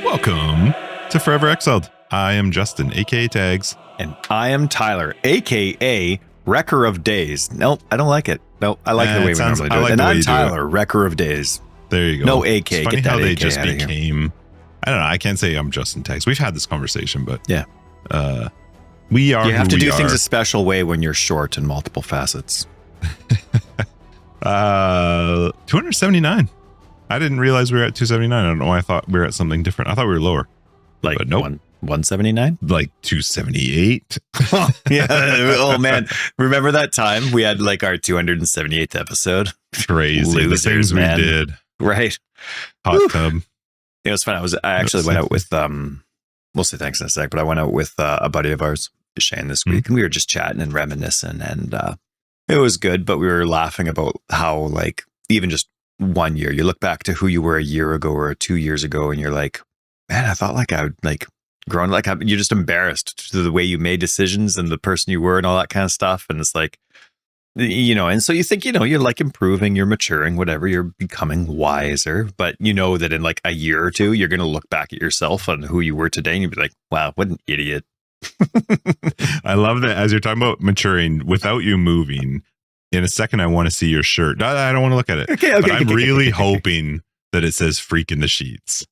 Welcome to Forever Exiled. I am Justin, aka Tags. And I am Tyler, aka Wrecker of Days. Nope, I don't like it. Nope, I like the way we normally do it. And I'm Tyler, Wrecker of Days. There you go. No AK. It's funny how they just became. I don't know. I can't say I'm Justin Tags. We've had this conversation, but yeah, we are. You have to do things are. a special way when you're short in multiple facets. 279. I didn't realize we were at 279. I don't know why I thought we were at something different. I thought we were lower. Like but nope. 179? Like 278. Yeah. Oh man. Remember that time we had like our 278th episode? Crazy. Losers, the things man. we did. Right. Hot tub. It was fun. I actually went out with we'll say thanks in a sec, but I went out with a buddy of ours, Shane, this week, and we were just chatting and reminiscing, and it was good, but we were laughing about how, like, even just 1 year, you look back to who you were a year ago or 2 years ago, and you're like, man, I thought like I would like grown, like you're just embarrassed to the way you made decisions and the person you were and all that kind of stuff. And it's like, you know, and so you think, you know, you're like improving, you're maturing, whatever, you're becoming wiser, but you know that in like a year or two, you're going to look back at yourself and who you were today and you'd be like, wow, what an idiot. I love that as you're talking about maturing without you moving. In a second, I want to see your shirt. I don't want to look at it. Okay, but I'm really hoping that it says "freak in the sheets."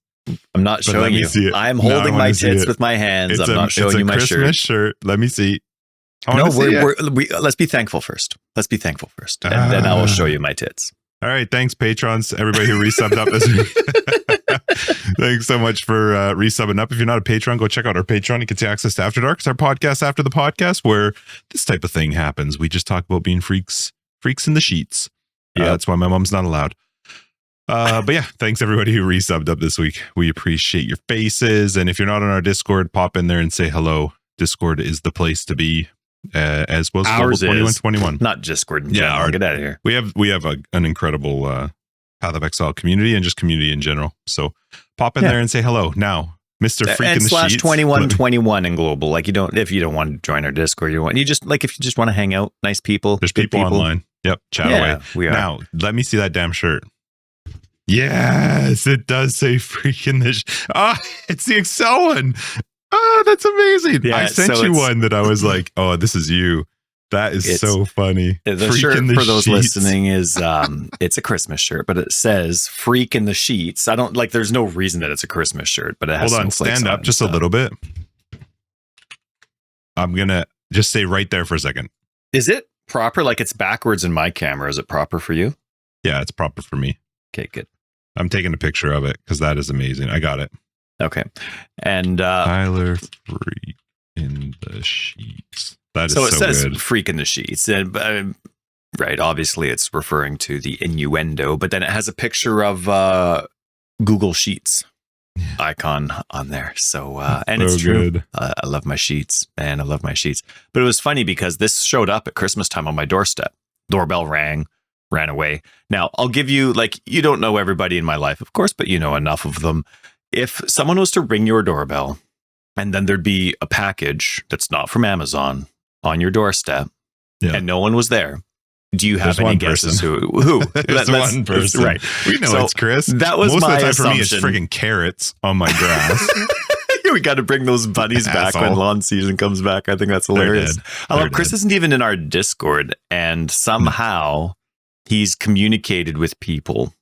I'm not showing you. I'm holding my tits with my hands. I'm not showing you my shirt. It's a Christmas shirt. Let me see. No, let's be thankful first. Let's be thankful first, and then I will show you my tits. All right, thanks, patrons, everybody who resubbed up this week. Thanks so much for resubbing up. If you're not a patron, go check out our Patreon. You can see access to After Dark. It's our podcast after the podcast where this type of thing happens. We just talk about being freaks in the sheets. Yeah, that's why my mom's not allowed. But yeah, thanks everybody who resubbed up this week. We appreciate your faces. And if you're not on our Discord, pop in there and say hello. Discord is the place to be. As well as ours 2121, not Discord. Yeah, get out of here. We have an incredible Path of Exile community and just community in general. So pop in there and say hello now, Mr. Freak in the Sheets. /2121 in global. Like if you don't want to join our Discord, if you just want to hang out, nice people. There's people online. Yep, chat away. We are. Now let me see that damn shirt. Yes, it does say "freak in the." It's the Excel one. Oh, that's amazing. Yeah, I sent you one that I was like, oh, this is you. That is so funny. The shirt, for those listening, is it's a Christmas shirt, but it says "freak in the sheets." I don't like, there's no reason that it's a Christmas shirt, but it has stand up just a little bit. I'm going to just say right there for a second. Is it proper? Like, it's backwards in my camera. Is it proper for you? Yeah, it's proper for me. Okay, good. I'm taking a picture of it because that is amazing. I got it. Okay. And Tyler, freak in the sheets. That is so it says good. Freak in the sheets. And right, obviously it's referring to the innuendo, but then it has a picture of Google Sheets icon on there. So and it's true. Good. I love my sheets, and I love my sheets. But it was funny because this showed up at Christmas time on my doorstep. Doorbell rang, ran away. Now, I'll give you, like, you don't know everybody in my life, of course, but you know enough of them. If someone was to ring your doorbell and then there'd be a package that's not from Amazon on your doorstep and no one was there, do you have any guesses who? There's one person. Right. We know it's Chris. That was most my of the time assumption. For me, it's friggin' carrots on my grass. We got to bring those bunnies back when lawn season comes back. I think that's hilarious. I love Chris isn't even in our Discord, and somehow he's communicated with people.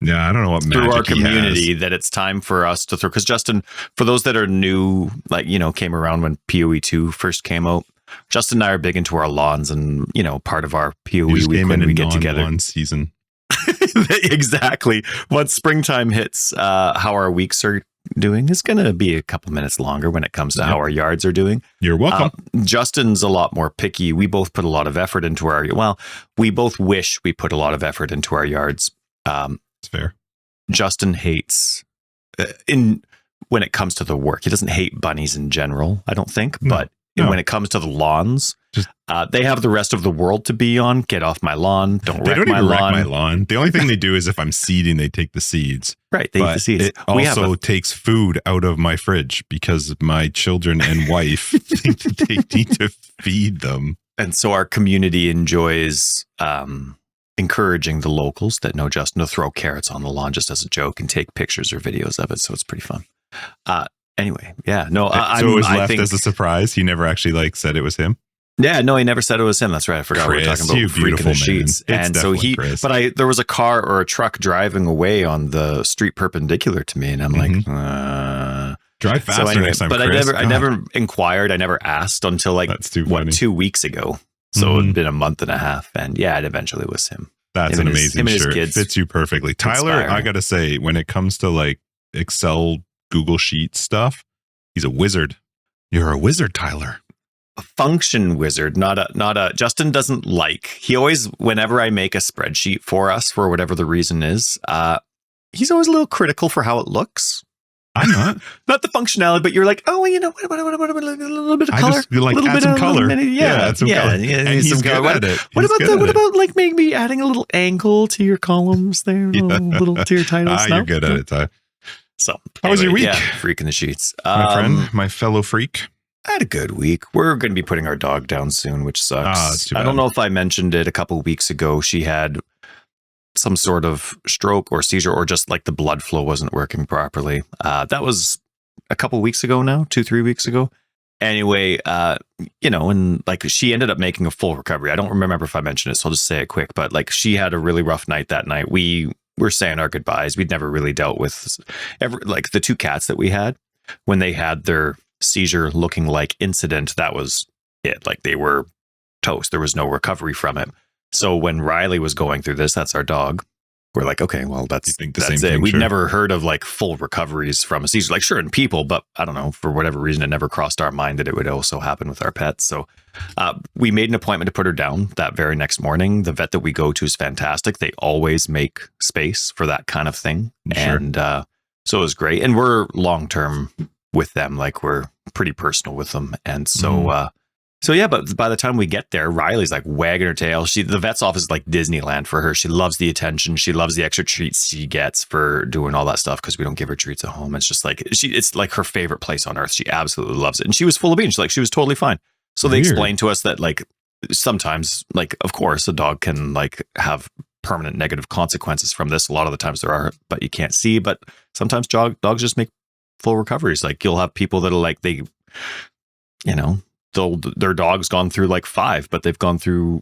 Yeah, I don't know what through our community that it's time for us to throw. Because Justin, for those that are new, like, you know, came around when PoE 2 first came out, Justin and I are big into our lawns, and, you know, part of our PoE week when we get together. Lawn season. Exactly. Once springtime hits, how our weeks are doing is going to be a couple minutes longer when it comes to how our yards are doing. You're welcome. Justin's a lot more picky. We both put a lot of effort into we both wish we put a lot of effort into our yards. It's fair. Justin hates when it comes to the work. He doesn't hate bunnies in general, I don't think, but when it comes to the lawns, they have the rest of the world to be on. Get off my lawn. Don't wreck my lawn. The only thing they do is if I'm seeding, they take the seeds. Right. They eat the seeds. It also takes food out of my fridge because my children and wife think that they need to feed them. And so our community enjoys encouraging the locals that know Justin to throw carrots on the lawn just as a joke and take pictures or videos of it. So it's pretty fun. Anyway, yeah, no, So it was left as a surprise. He never actually like said it was him. Yeah, no, he never said it was him. That's right. I forgot we were talking about freaking the sheets. And so there was a car or a truck driving away on the street perpendicular to me, and I'm like, drive faster next time. But Chris. I never inquired. I never asked until like 2 weeks ago. So it'd been a month and a half, and yeah, it eventually was him. That's an amazing shirt. It fits you perfectly, Tyler. Inspiring. I gotta say, when it comes to like Excel, Google Sheets stuff, he's a wizard. You're a wizard, Tyler. A function wizard, not a Justin doesn't like. He always, whenever I make a spreadsheet for us, for whatever the reason is, he's always a little critical for how it looks. I'm not. Not the functionality, but you're like, oh, you know, what a little bit of color. I just like add some color. Yeah, some color. And he's good at it. What about like maybe adding a little angle to your columns there, little to your titles? You're good at it, Ty. So, how was your week? Yeah, freaking the sheets. My friend, my fellow freak. I had a good week. We're going to be putting our dog down soon, which sucks. That's too bad. I don't know if I mentioned it a couple of weeks ago. She had some sort of stroke or seizure, or just like the blood flow wasn't working properly. That was a couple of weeks ago now, 2-3 weeks ago. Anyway, and like she ended up making a full recovery. I don't remember if I mentioned it, so I'll just say it quick. But like she had a really rough night that night. We were saying our goodbyes. We'd never really dealt with like the two cats that we had when they had their seizure looking like incident. That was it. Like they were toast. There was no recovery from it. So when Riley was going through this, that's our dog. We're like, okay, well, that's it. We'd never heard of like full recoveries from a seizure. Like sure in people, but I don't know, for whatever reason, it never crossed our mind that it would also happen with our pets. So we made an appointment to put her down that very next morning. The vet that we go to is fantastic. They always make space for that kind of thing. Sure. And so it was great. And we're long-term with them. Like we're pretty personal with them. And so, so yeah, but by the time we get there, Riley's like wagging her tail. The vet's office is like Disneyland for her. She loves the attention. She loves the extra treats she gets for doing all that stuff because we don't give her treats at home. It's just like, it's like her favorite place on earth. She absolutely loves it. And she was full of beans. She was totally fine. So they explained to us that like sometimes, like, of course, a dog can like have permanent negative consequences from this. A lot of the times there are, but you can't see. But sometimes dogs just make full recoveries. Like you'll have people that are like, their dog's gone through like 5, but they've gone through,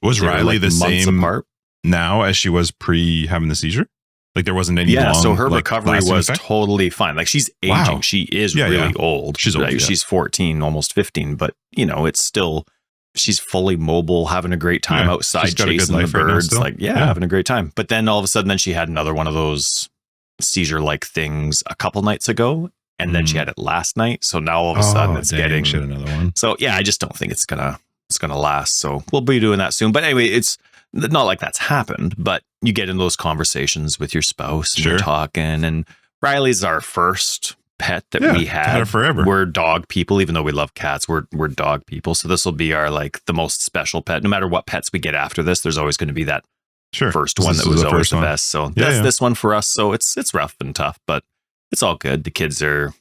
was Riley like the same apart now as she was pre having the seizure? Like there wasn't any so her recovery was totally fine. Like she's aging. Wow. She is really old. She's old. Right? She's 14, almost 15, but it's still, she's fully mobile, having a great time outside, chasing the birds. Having a great time. But then all of a sudden, she had another one of those seizure-like things a couple nights ago. And then she had it last night. So now all of a sudden it's getting another one. So yeah, I just don't think it's gonna last. So we'll be doing that soon. But anyway, it's not like that's happened, but you get in those conversations with your spouse and you're talking. And Riley's our first pet that we had forever. We're dog people, even though we love cats, we're dog people. So this will be our like the most special pet. No matter what pets we get after this, there's always going to be that first one that was always the best. So that's this one for us. So it's rough and tough, but it's all good. The kids are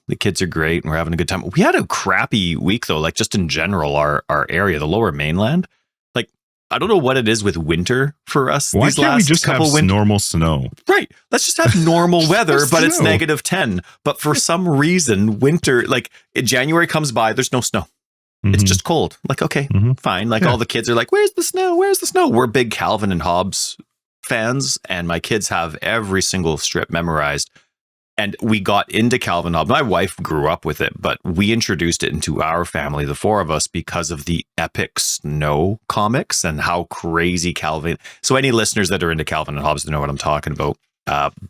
great and we're having a good time. We had a crappy week though, like just in general, our area, the lower mainland. Like, I don't know what it is with winter for us. Why can't we just have normal snow? Right. Let's just have normal weather, but it's -10. But for some reason, winter, like January comes by, there's no snow. It's just cold. Like, okay, fine. Like all the kids are like, where's the snow? Where's the snow? We're big Calvin and Hobbes fans and my kids have every single strip memorized. And we got into Calvin Hobbes. My wife grew up with it, but we introduced it into our family, the 4 of us, because of the epic snow comics and how crazy Calvin. So any listeners that are into Calvin and Hobbes know what I'm talking about.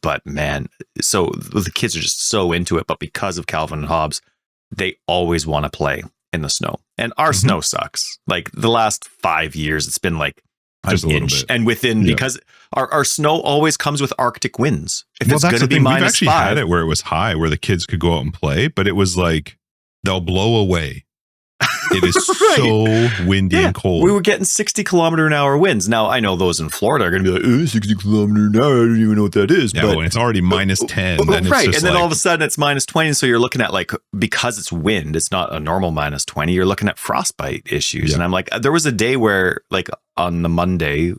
But man, so the kids are just so into it. But because of Calvin and Hobbes, they always want to play in the snow. And our snow sucks. Like the last 5 years, it's been like just an inch. And within, because our snow always comes with Arctic winds. If it's going to be -5. We've actually had it where it was high, where the kids could go out and play, but it was like, they'll blow away. It is so windy and cold. We were getting 60-kilometer-an-hour winds. Now, I know those in Florida are going to be like, 60 kilometer an hour. I don't even know what that is. Yeah, but when it's already -10. Then it's and then all of a sudden it's -20. So you're looking at like, because it's wind, it's not a normal -20. You're looking at frostbite issues. And I'm like, there was a day where like on the Monday,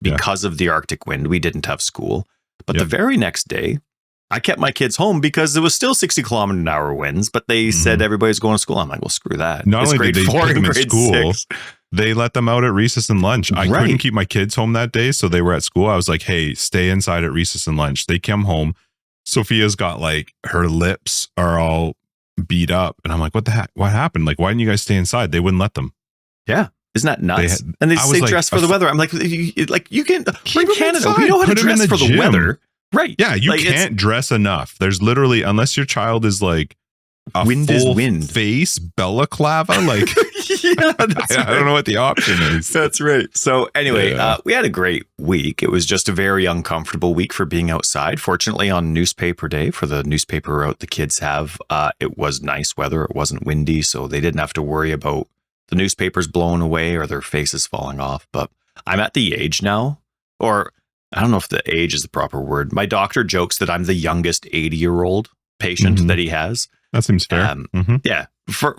because of the Arctic wind, we didn't have school. But the very next day, I kept my kids home because it was still 60 kilometer an hour winds, but they said everybody's going to school. I'm like, well, screw that. Not it's only did they put them in school, 6. they let them out at recess and lunch. I couldn't keep my kids home that day, so they were at school. I was like, hey, stay inside at recess and lunch. They come home. Sophia's got like, her lips are all beat up. And I'm like, what the heck? What happened? Like, why didn't you guys stay inside? They wouldn't let them. Yeah. Isn't that nuts? And they say dress for the weather. I'm like you can, we're in Canada. We know how to dress for the weather. Right. Yeah, you can't dress enough. There's literally, unless your child is like a wind full is wind face balaclava, like I don't know what the option is. That's right. So anyway, we had a great week. It was just a very uncomfortable week for being outside. Fortunately, on newspaper day for the newspaper route the kids have, it was nice weather. It wasn't windy, so they didn't have to worry about the newspapers blowing away or their faces falling off. But I'm at the age now, or I don't know if the age is the proper word. My doctor jokes that I'm the youngest 80-year-old patient that he has. That seems fair. Yeah. For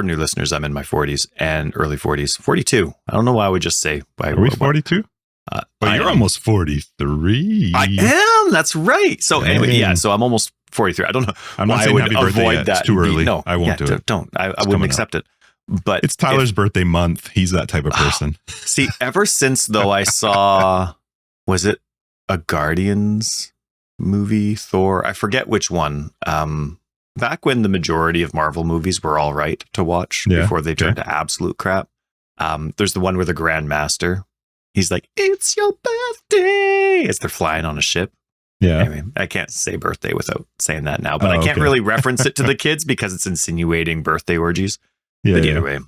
new listeners, I'm in my 40s and early 40s. 42. I don't know why I would just say. Are we 42? But you're almost 43. I am. That's right. So anyway, yeah. So I'm almost 43. I don't know. I'm not saying happy birthday yet. It's too early. No, I won't do it. Don't. I wouldn't accept it. But it's Tyler's birthday month. He's that type of person. See, ever since though I saw, was it a Guardians movie, Thor? I forget which one. Back when the majority of Marvel movies were all right to watch before they turned to absolute crap. There's the one where the Grand Master, he's like, "It's your birthday," as they're flying on a ship. Yeah. Anyway, I can't say birthday without saying that now, but I can't really reference it to the kids because it's insinuating birthday orgies. Yeah. But anyway.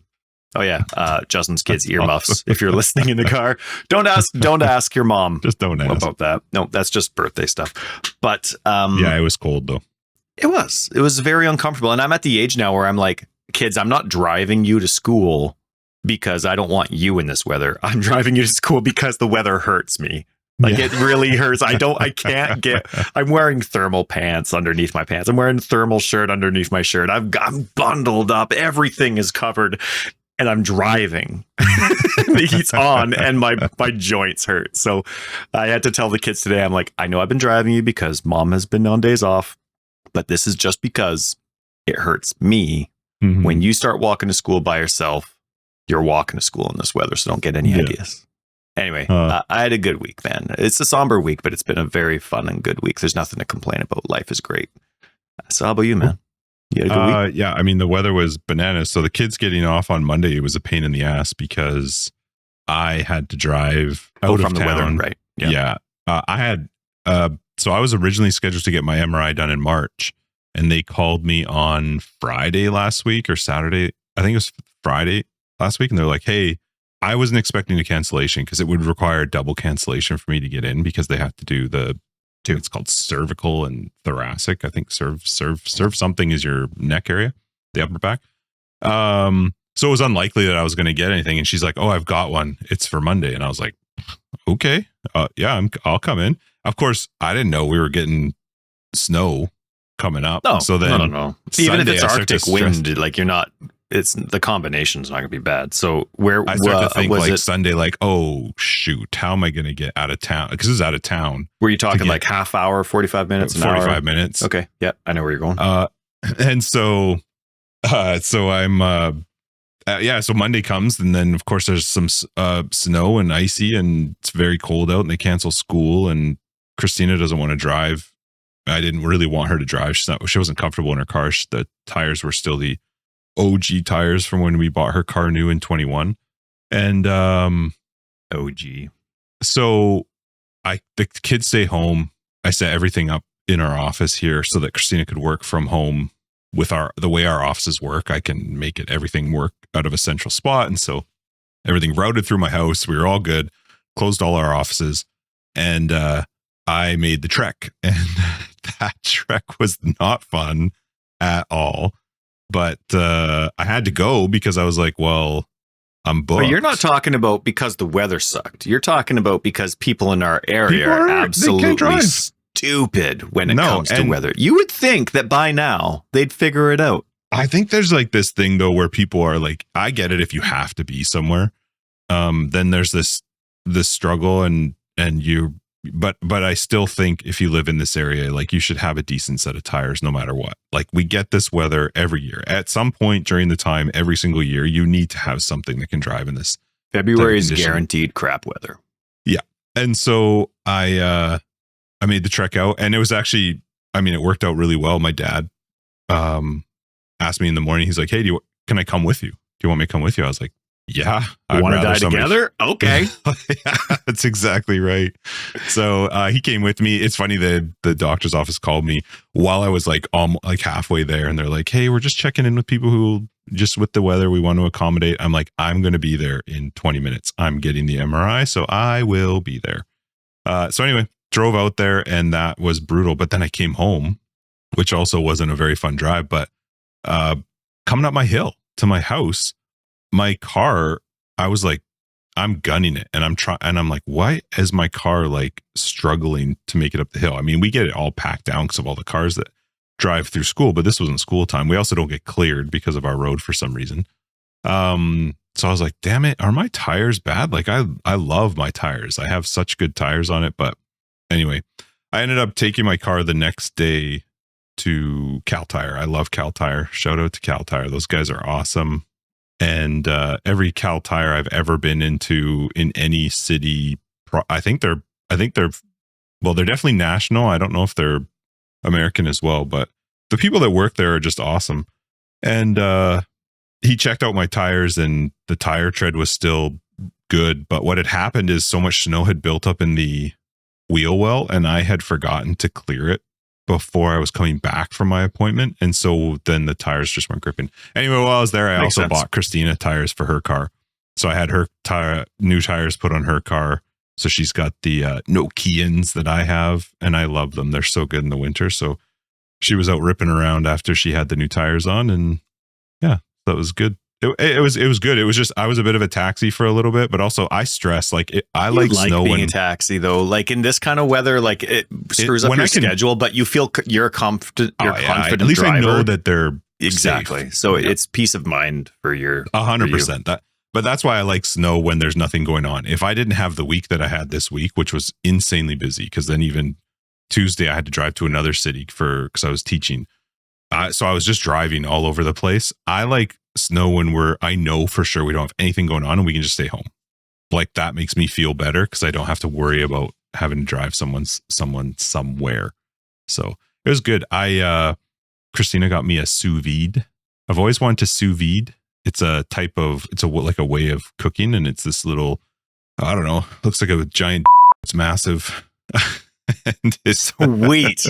Oh yeah. Justin's kids' earmuffs. If you're listening in the car, don't ask your mom. Just don't ask about that. No, that's just birthday stuff. But yeah, it was cold though. It was very uncomfortable. And I'm at the age now where I'm like, kids, I'm not driving you to school because I don't want you in this weather. I'm driving you to school because the weather hurts me. Like it really hurts. I'm wearing thermal pants underneath my pants. I'm wearing thermal shirt underneath my shirt. I'm bundled up. Everything is covered and I'm driving. The heat's on and my joints hurt. So I had to tell the kids today, I'm like, I know I've been driving you because mom has been on days off, but this is just because it hurts me. When you start walking to school by yourself, you're walking to school in this weather. So don't get any ideas. Anyway, I had a good week, man. It's a somber week, but it's been a very fun and good week. There's nothing to complain about. Life is great. So how about you, man? You had a good week? Yeah, I mean, the weather was bananas. So the kids getting off on Monday, it was a pain in the ass because I had to drive out from of the town. weather, right? Yeah. I had, so I was originally scheduled to get my MRI done in March, and they called me on Friday last week or Saturday. I think it was Friday last week. And they're like, hey, I wasn't expecting a cancellation because it would require a double cancellation for me to get in because they have to do it's called cervical and thoracic. I think serve something is your neck area, the upper back. So it was unlikely that I was going to get anything. And she's like, oh, I've got one. It's for Monday. And I was like, okay, yeah, I'll come in. Of course, I didn't know we were getting snow coming up. No, so then no. Even if it's Arctic wind, like you're not. It's the combination's not gonna be bad. So where I start to think like Sunday, like, oh shoot, how am I gonna get out of town? Because it's out of town. Were you talking like half hour, 45 minutes, 45 minutes? Okay, yeah, I know where you're going. And so I'm so Monday comes, and then of course there's some snow and icy, and it's very cold out, and they cancel school, and Christina doesn't want to drive. I didn't really want her to drive. She wasn't comfortable in her car. The tires were still the OG tires from when we bought her car new in 21. And OG. So the kids stay home. I set everything up in our office here so that Christina could work from home with the way our offices work. I can make everything work out of a central spot. And so everything routed through my house. We were all good, closed all our offices, and I made the trek. And that trek was not fun at all. But I had to go because I was like, well, I'm booked. But you're not talking about because the weather sucked. You're talking about because people in our area are absolutely stupid when it comes to weather. You would think that by now they'd figure it out. I think there's like this thing, though, where people are like, I get it if you have to be somewhere. Then there's this struggle and but I still think if you live in this area, like you should have a decent set of tires no matter what. Like we get this weather every year. At some point during the time, every single year, you need to have something that can drive in this. February is guaranteed crap weather. Yeah. And so I made the trek out, and it was actually, I mean, it worked out really well. My dad asked me in the morning, he's like, hey, can I come with you? Do you want me to come with you? I was like, yeah. You want to die together? Okay. Yeah, that's exactly right. So he came with me. It's funny that the doctor's office called me while I was like halfway there, and they're like, hey, we're just checking in with people who just with the weather we want to accommodate. I'm like, I'm going to be there in 20 minutes. I'm getting the MRI, so I will be there. So anyway, drove out there, and that was brutal. But then I came home, which also wasn't a very fun drive, but coming up my hill to my house, my car, I was like, I'm gunning it, and I'm like, why is my car like struggling to make it up the hill? I mean, we get it all packed down because of all the cars that drive through school, but this wasn't school time. We also don't get cleared because of our road for some reason. So I was like, damn it, are my tires bad? Like I love my tires. I have such good tires on it. But anyway, I ended up taking my car the next day to Cal Tire. I love Cal Tire. Shout out to Cal Tire. Those guys are awesome. And every Cal Tire I've ever been into in any city, I think they're well, they're definitely national. I don't know if they're American as well, but the people that work there are just awesome. And he checked out my tires, and the tire tread was still good. But what had happened is so much snow had built up in the wheel well, and I had forgotten to clear it before I was coming back from my appointment. And so then the tires just weren't gripping. Anyway, while I was there, I also bought Christina tires for her car. So I had her new tires put on her car. So she's got the Nokians that I have, and I love them. They're so good in the winter. So she was out ripping around after she had the new tires on, and yeah, that was good. It was good. It was just, I was a bit of a taxi for a little bit, but also I stress I like snow being a taxi though. Like in this kind of weather, like it screws up your schedule, but you feel you're confident. You're confident. At least driver. I know that they're exactly. Safe. So it's peace of mind for your 100%. But that's why I like snow when there's nothing going on. If I didn't have the week that I had this week, which was insanely busy, because then even Tuesday I had to drive to another city because I was teaching. So I was just driving all over the place. I like snow when I know for sure we don't have anything going on and we can just stay home. Like that makes me feel better because I don't have to worry about having to drive someone somewhere. So it was good. Christina got me a sous vide. I've always wanted to sous vide. It's a like a way of cooking, and it's this little, I don't know, looks like a giant. It's massive. And it's sweet.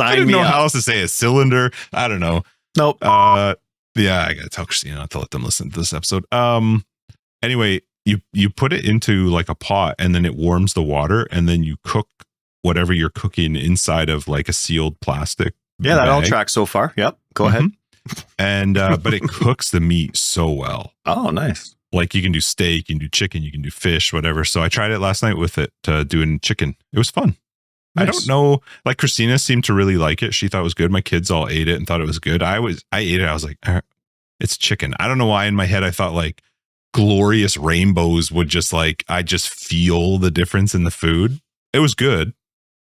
I didn't know how else to say a cylinder. I don't know. Nope. Yeah, I gotta tell Christina not to let them listen to this episode. Anyway, you put it into like a pot, and then it warms the water, and then you cook whatever you're cooking inside of like a sealed plastic. Yeah, that all tracks so far. Yep. Go ahead. And but it cooks the meat so well. Oh, nice. Like you can do steak, you can do chicken, you can do fish, whatever. So I tried it last night with it, doing chicken. It was fun. Nice. I don't know. Like Christina seemed to really like it. She thought it was good. My kids all ate it and thought it was good. I ate it. I was like, it's chicken. I don't know why in my head I thought like glorious rainbows would just like, I just feel the difference in the food. It was good,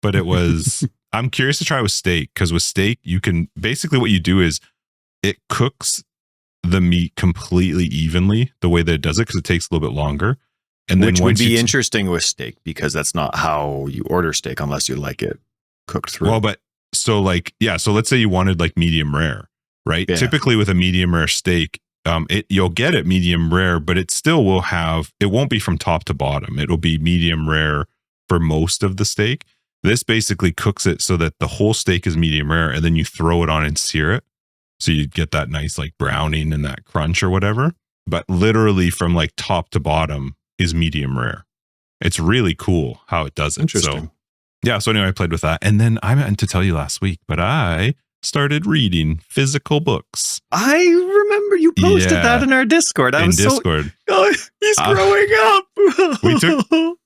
but it was, I'm curious to try with steak, because with steak, you can basically what you do is it cooks the meat completely evenly the way that it does it, because it takes a little bit longer. And then which would be interesting with steak, because that's not how you order steak unless you like it cooked through. Well, but so like, yeah. So let's say you wanted like medium rare, right? Yeah. Typically with a medium rare steak, you'll get it medium rare, but it still will it won't be from top to bottom. It'll be medium rare for most of the steak. This basically cooks it so that the whole steak is medium rare, and then you throw it on and sear it. So you get that nice like browning and that crunch or whatever. But literally from like top to bottom is medium rare. It's really cool how it does it. Interesting. So, yeah. So anyway, I played with that. And then I meant to tell you last week, but I started reading physical books. I remember you posted that in our Discord. Discord. He's growing up.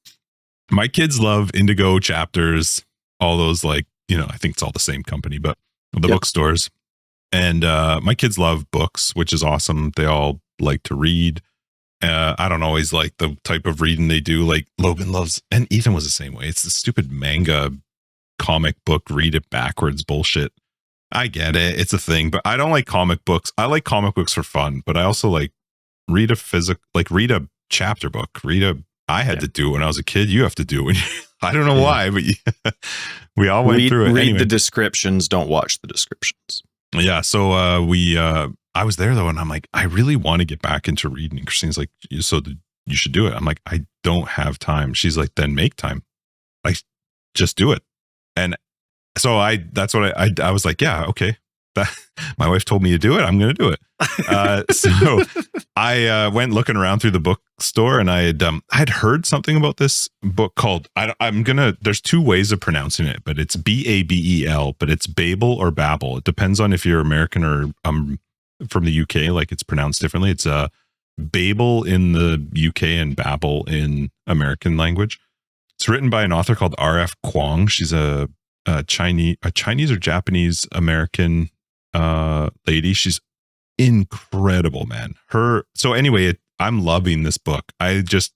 My kids love Indigo Chapters, all those like, I think it's all the same company, but the bookstores. And my kids love books, which is awesome. They all like to read. I don't always like the type of reading they do. Like Logan loves, and Ethan was the same way. It's the stupid manga comic book, read it backwards bullshit. I get it. It's a thing, but I don't like comic books. I like comic books for fun, but I also like read a chapter book. I had to do it when I was a kid. You have to do it. I don't know why, but we all went through it. Read anyway. the descriptions. Don't watch the descriptions. Yeah. So I was there though, and I'm like, I really want to get back into reading. Christine's like, so you should do it. I'm like, I don't have time. She's like, then make time. Like, just do it. And so that's what I was like, yeah, okay. My wife told me to do it. I'm going to do it. So I went looking around through the bookstore, and I had heard something about this book called, there's two ways of pronouncing it, but it's Babel, but it's Babel or Babel. It depends on if you're American or from the UK, like it's pronounced differently. It's Babel in the UK and Babel in American language. It's written by an author called R.F. Kuang. She's a Chinese or Japanese American lady. She's incredible, man. So anyway, I'm loving this book. I just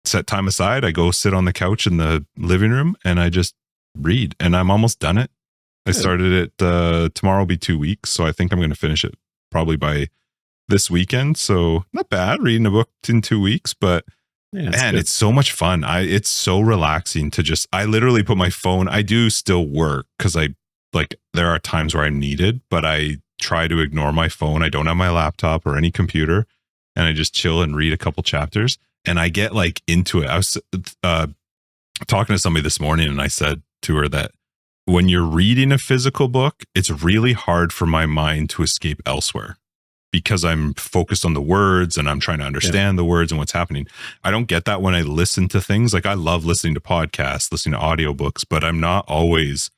set time aside. I go sit on the couch in the living room and I just read, and I'm almost done it. I started it, tomorrow will be 2 weeks. So I think I'm going to finish it probably by this weekend. So not bad reading a book in 2 weeks, but man, it's so much fun. It's so relaxing to I literally put my phone. I do still work because there are times where I'm needed, but I try to ignore my phone. I don't have my laptop or any computer, and I just chill and read a couple chapters, and I get into it. I was talking to somebody this morning, and I said to her that when you're reading a physical book, it's really hard for my mind to escape elsewhere, because I'm focused on the words and I'm trying to understand the words and what's happening. I don't get that when I listen to things. Like I love listening to podcasts, listening to audiobooks, but I'm not always.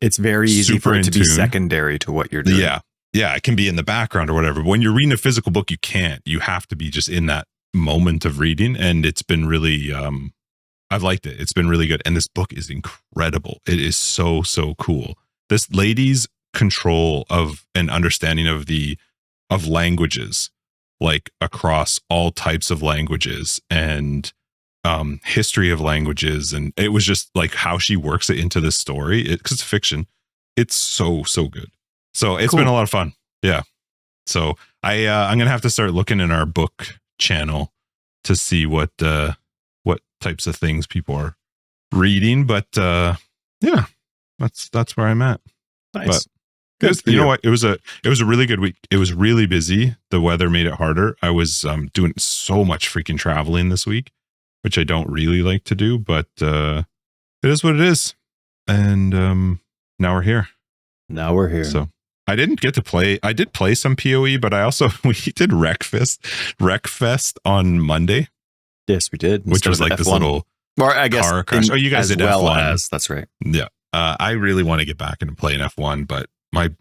It's very easy for it to be secondary to what you're doing. Yeah. Yeah. It can be in the background or whatever. But when you're reading a physical book, you can't. You have to be just in that moment of reading. And it's been really, I've liked it. It's been really good. And this book is incredible. It is so, so cool. This lady's control of and understanding of languages, like across all types of languages and history of languages, and it was just like how she works it into this story. Because it's fiction, it's so good. So it's been a lot of fun. Yeah. So I'm gonna have to start looking in our book channel to see what types of things people are reading. But yeah, that's where I'm at. Nice. But you know what? It was a really good week. It was really busy. The weather made it harder. I was doing so much freaking traveling this week, which I don't really like to do, but it is what it is. And now we're here. So I didn't get to play. I did play some PoE, but we did Wreckfest on Monday. Yes, we did. Which was like F1. This little car crash. Oh, you guys did F1. That's right. Yeah. I really want to get back into playing F1, but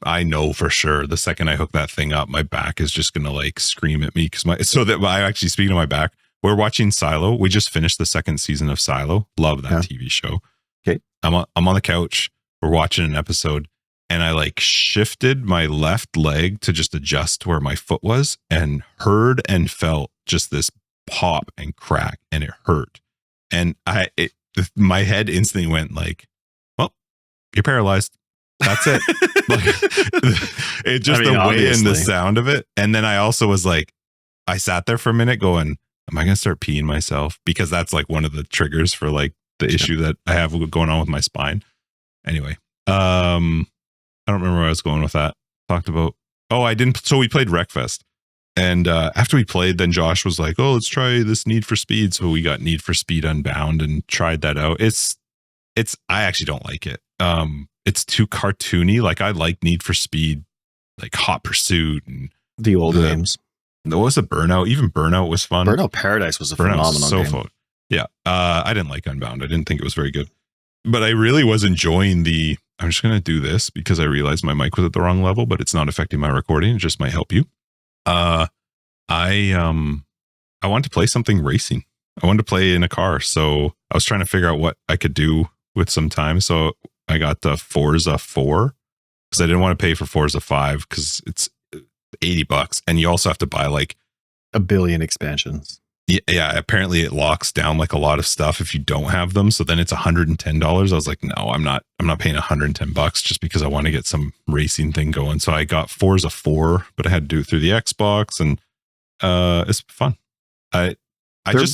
I know for sure the second I hook that thing up, my back is just going to scream at me speaking of my back, we're watching Silo. We just finished the second season of Silo. Love that TV show. Okay. I'm on the couch. We're watching an episode, and I shifted my left leg to just adjust where my foot was, and heard and felt just this pop and crack, and it hurt. And my head instantly went well, you're paralyzed. That's it. The way in the sound of it. And then I also was I sat there for a minute going, am I going to start peeing myself? Because that's one of the triggers for the issue that I have going on with my spine. Anyway, I don't remember where I was going with that. Talked about, I didn't. So we played Wreckfest. And after we played, then Josh was like, let's try this Need for Speed. So we got Need for Speed Unbound and tried that out. I actually don't like it. It's too cartoony. I like Need for Speed, Hot Pursuit and the old games. There was a Burnout. Even Burnout was fun. Burnout Paradise was a phenomenal game. Fun. Yeah. I didn't like Unbound. I didn't think it was very good. But I really was enjoying I'm just going to do this because I realized my mic was at the wrong level, but it's not affecting my recording. It just might help you. I wanted to play something racing. I wanted to play in a car. So I was trying to figure out what I could do with some time. So I got the Forza 4 because I didn't want to pay for Forza 5 because it's $80 and you also have to buy a billion expansions. Yeah, apparently it locks down like a lot of stuff if you don't have them. So then it's $110. I was like, no, I'm not paying $110 just because I want to get some racing thing going. So I got Forza 4, but I had to do it through the Xbox, and it's fun. They're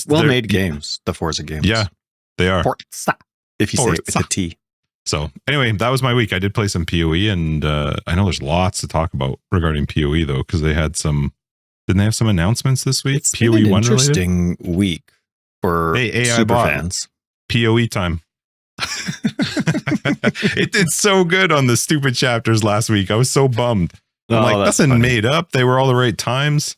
well-made games, the Forza games. Yeah, they are. Forza, if you say it with a T. So anyway, that was my week. I did play some PoE, and I know there's lots to talk about regarding PoE though, because they had some. Didn't they have some announcements this week? It's PoE been an interesting week for super fans. PoE time. It did so good on the stupid chapters last week. I was so bummed. I'm like, that's made up. They were all the right times.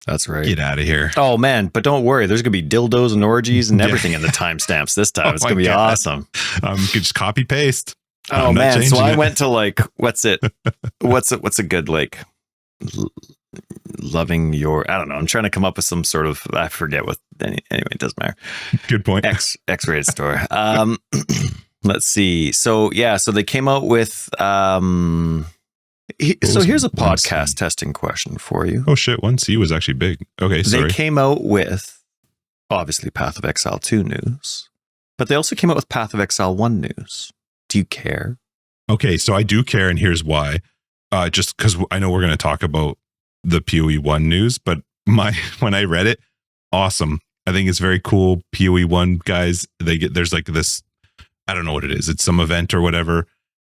That's right. Get out of here. Oh, man. But don't worry. There's going to be dildos and orgies and everything in the timestamps this time. It's going to be awesome. You could just copy paste. Oh, man. So I went to like, what's a good, like, loving your, I don't know. I'm trying to come up with some sort of, I forget what, anyway, it doesn't matter. Good point. X-rated store. Let's see. So, yeah. So they came out with, so here's a podcast testing question for you. Oh shit, 1C was actually big. Okay, sorry. They came out with, obviously, Path of Exile 2 news, but they also came out with Path of Exile 1 news. Do you care? Okay, so I do care, and here's why. Just because I know we're going to talk about the PoE 1 news, but when I read it, awesome. I think it's very cool. PoE 1 guys, there's like this, I don't know what it is. It's some event or whatever.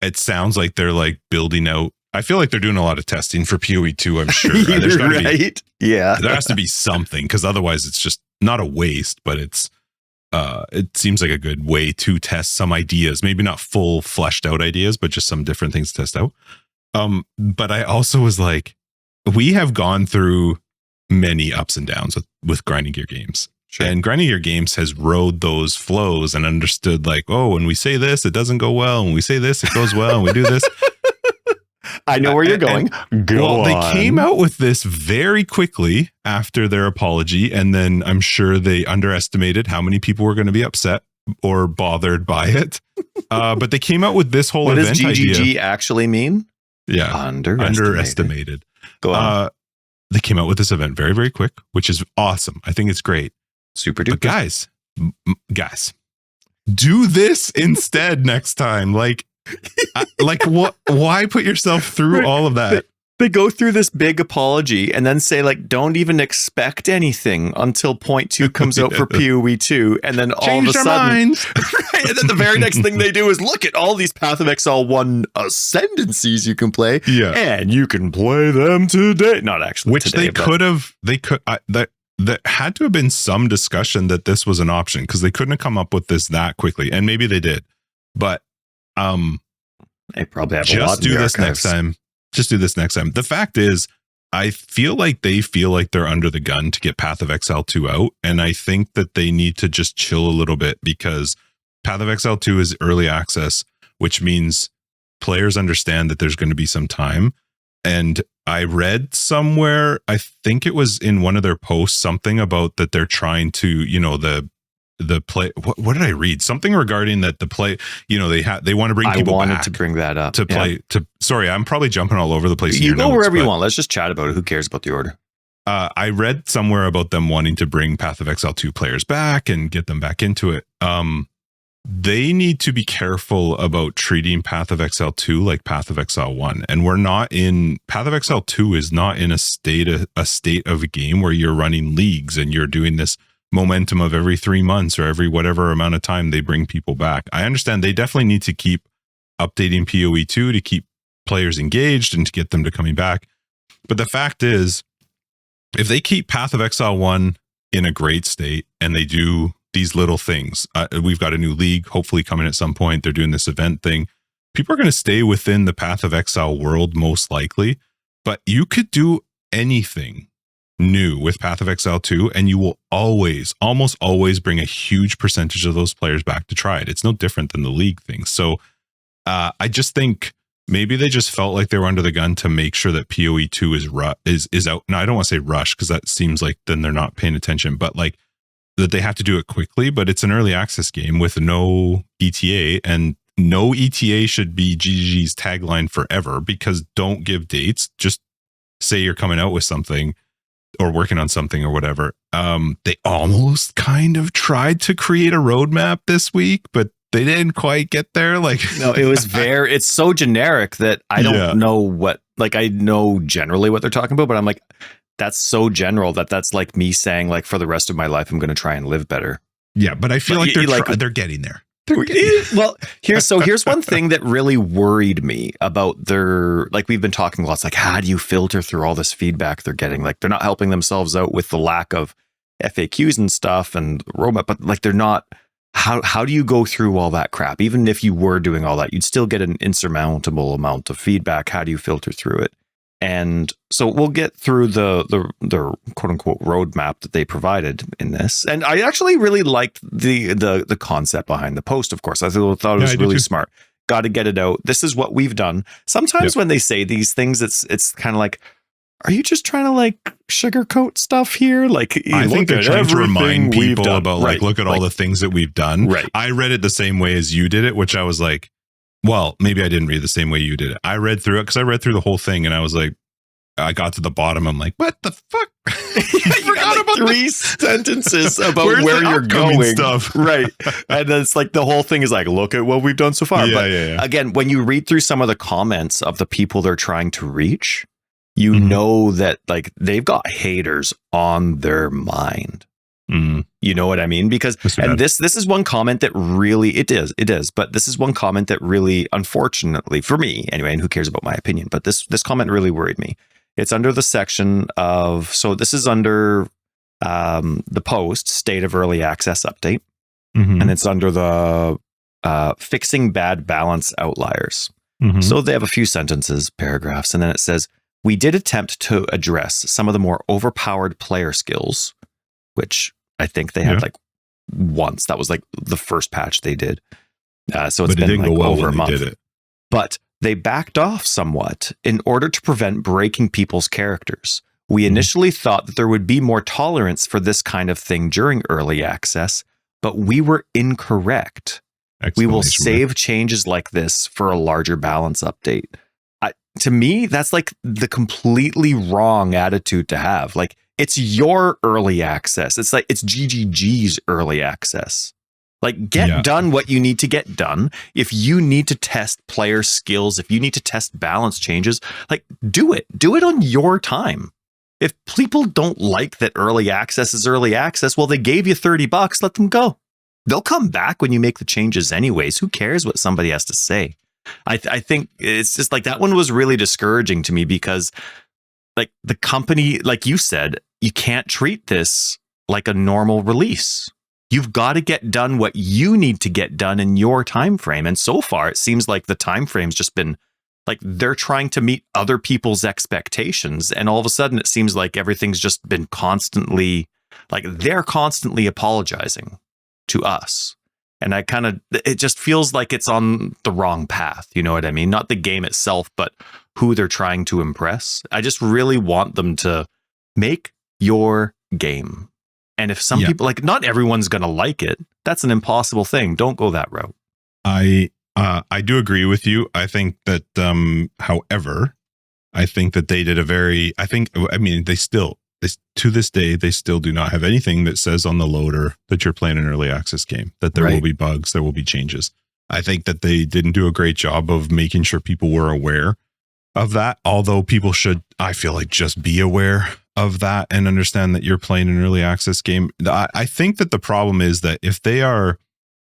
It sounds like they're like building out. I feel like they're doing a lot of testing for PoE 2, I'm sure. There's gotta be, yeah. There has to be something, because otherwise it's just not a waste, but it seems like a good way to test some ideas. Maybe not full fleshed out ideas, but just some different things to test out. But I also was like, we have gone through many ups and downs with Grinding Gear games. Sure. And Grinding Gear games has rode those flows and understood like, oh, when we say this, it doesn't go well. When we say this, it goes well. And we do this. I know where you're going. They came out with this very quickly after their apology, and then I'm sure they underestimated how many people were going to be upset or bothered by it. But they came out with this whole event idea. What does GGG actually mean? Yeah, underestimated. Go on. They came out with this event very, very quick, which is awesome. I think it's great. Super duper. But guys, do this instead next time. Like what? Why put yourself through all of that? They go through this big apology and then say like, don't even expect anything until point 2 comes out for PoE 2, and then all of a sudden, right, and then the very next thing they do is look at all these Path of Exile 1 ascendancies you can play, and you can play them today. Not actually, which today, there had to have been some discussion that this was an option, because they couldn't have come up with this that quickly, and maybe they did, but. They probably have just do this next time. Just do this next time. The fact is, I feel like they feel like they're under the gun to get Path of Exile 2 out, and I think that they need to just chill a little bit, because Path of Exile 2 is early access, which means players understand that there's going to be some time. And I read somewhere, I think it was in one of their posts, something about that they're trying to, the play. What did I read? Something regarding that the play. They want to bring people back. I wanted to bring that up to play. Sorry, I'm probably jumping all over the place. You go wherever you want. Let's just chat about it. Who cares about the order? I read somewhere about them wanting to bring Path of Exile 2 players back and get them back into it. They need to be careful about treating Path of Exile 2 like Path of Exile 1. And we're not in Path of Exile 2 is not in a state of a game where you're running leagues and you're doing this momentum of every 3 months or every whatever amount of time they bring people back. I understand they definitely need to keep updating PoE 2 to keep players engaged and to get them to coming back. But the fact is, if they keep Path of Exile 1 in a great state and they do these little things, we've got a new league hopefully coming at some point. They're doing this event thing. People are going to stay within the Path of Exile world most likely, but you could do anything new with Path of Exile 2, and you will almost always bring a huge percentage of those players back to try it. It's no different than the league thing. So I just think maybe they just felt like they were under the gun to make sure that PoE 2 is out. Now, I don't want to say rush, because that seems like then they're not paying attention, but like that they have to do it quickly. But it's an early access game with no ETA, and no ETA should be GGG's tagline forever, because don't give dates. Just say you're coming out with something. or working on something or whatever. They almost kind of tried to create a roadmap this week, but they didn't quite get there. Like, no, it was it's so generic that I don't know what, like, I know generally what they're talking about, but I'm like, that's so general that's like me saying, like, for the rest of my life, I'm going to try and live better. Yeah. But I feel like they're getting there. Well, here's one thing that really worried me about their, like, we've been talking lots, like, how do you filter through all this feedback they're getting? Like, they're not helping themselves out with the lack of FAQs and stuff and roadmap, but like, they're not, how do you go through all that crap? Even if you were doing all that, you'd still get an insurmountable amount of feedback. How do you filter through it? And so we'll get through the quote unquote roadmap that they provided in this. And I actually really liked the concept behind the post. Of course, I thought it was really smart. Got to get it out. This is what we've done. Sometimes when they say these things, it's kind of like, are you just trying to like sugarcoat stuff here? Like, I think they're trying to remind people about like, look at all the things that we've done. Right. I read it the same way as you did it, which I was like, well, maybe I didn't read the same way you did it. I read through it because I read through the whole thing and I was like, I got to the bottom. I'm like, what the fuck? You forgot about 3 sentences about where you're going. Stuff. Right. And then it's like the whole thing is like, look at what we've done so far. Yeah, Again, when you read through some of the comments of the people they're trying to reach, you know that like they've got haters on their mind. You know what I mean? Because this is one comment that really it is, but this is one comment that really, unfortunately for me anyway, and who cares about my opinion, but this comment really worried me. It's under the section of, so this is under the post State of Early Access Update, and it's under the fixing bad balance outliers. So they have a few sentences, paragraphs, and then it says, we did attempt to address some of the more overpowered player skills, which I think they had like once. That was like the first patch they did. So it's been like over a month. But they backed off somewhat in order to prevent breaking people's characters. We initially thought that there would be more tolerance for this kind of thing during early access, but we were incorrect. We will save changes like this for a larger balance update. To me, that's like the completely wrong attitude to have. Like, it's your early access. It's like, it's GGG's early access. Like, get done what you need to get done. If you need to test player skills, if you need to test balance changes, like, do it. Do it on your time. If people don't like that early access is early access, well, they gave you $30, let them go. They'll come back when you make the changes anyways. Who cares what somebody has to say? I think it's just like, that one was really discouraging to me because like the company, like you said, you can't treat this like a normal release. You've got to get done what you need to get done in your time frame. And so far, it seems like the time frame's just been like they're trying to meet other people's expectations. And all of a sudden, it seems like everything's just been constantly, like they're constantly apologizing to us. And it just feels like it's on the wrong path. You know what I mean? Not the game itself, but who they're trying to impress. I just really want them to make your game. And if some people, like, not everyone's going to like it, that's an impossible thing. Don't go that route. I do agree with you. I think that, however, I think that they did to this day, they still do not have anything that says on the loader that you're playing an early access game, that there will be bugs, there will be changes. I think that they didn't do a great job of making sure people were aware of that. Although people should, I feel like, just be aware of that and understand that you're playing an early access game. I think that the problem is that if they are,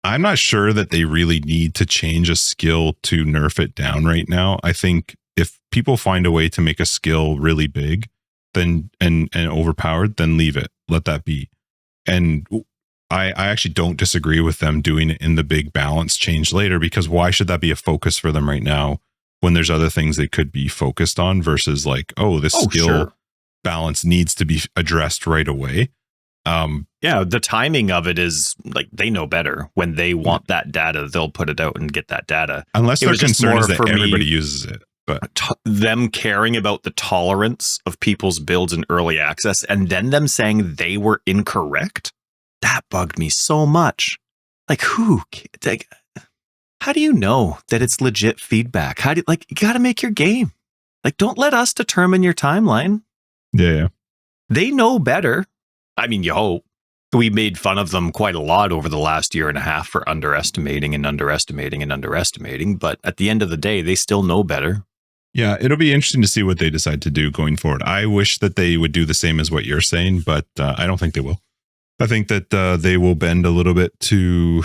I'm not sure that they really need to change a skill to nerf it down right now. I think if people find a way to make a skill really big, then and overpowered, then leave it. Let that be. And I actually don't disagree with them doing it in the big balance change later, because why should that be a focus for them right now when there's other things they could be focused on versus like, this skill balance needs to be addressed right away. The timing of it is like, they know better. When they want that data, they'll put it out and get that data. Unless their concern is that everybody uses it. But them caring about the tolerance of people's builds in early access and then them saying they were incorrect, that bugged me so much. Like, how do you know that it's legit feedback? You got to make your game. Like, don't let us determine your timeline. Yeah. they know better. I mean, you hope. We made fun of them quite a lot over the last year and a half for underestimating. But at the end of the day, they still know better. Yeah, it'll be interesting to see what they decide to do going forward. I wish that they would do the same as what you're saying, but I don't think they will. I think that they will bend a little bit to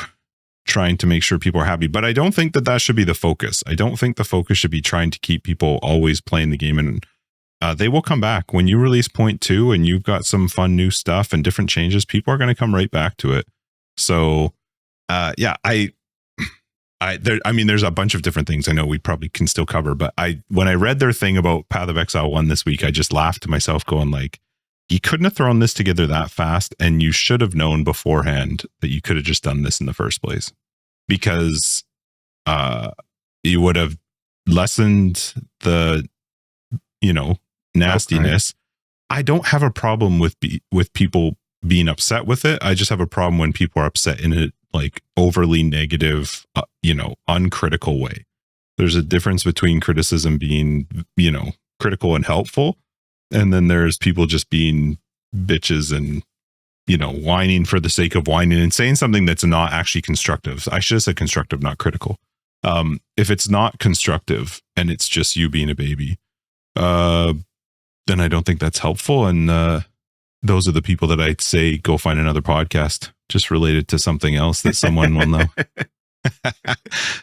trying to make sure people are happy, but I don't think that that should be the focus. I don't think the focus should be trying to keep people always playing the game, and they will come back. When you release 0.2 and you've got some fun new stuff and different changes, people are going to come right back to it. So, yeah, I mean, there's a bunch of different things I know we probably can still cover, but when I read their thing about Path of Exile 1 this week, I just laughed to myself going like, you couldn't have thrown this together that fast, and you should have known beforehand that you could have just done this in the first place, because you would have lessened the, nastiness. Okay. I don't have a problem with people being upset with it. I just have a problem when people are upset in a like overly negative, uncritical way. There's a difference between criticism being, critical and helpful, and then there's people just being bitches and, whining for the sake of whining and saying something that's not actually constructive. I should have said constructive, not critical. If it's not constructive and it's just you being a baby, then I don't think that's helpful. And those are the people that I'd say go find another podcast just related to something else that someone will know.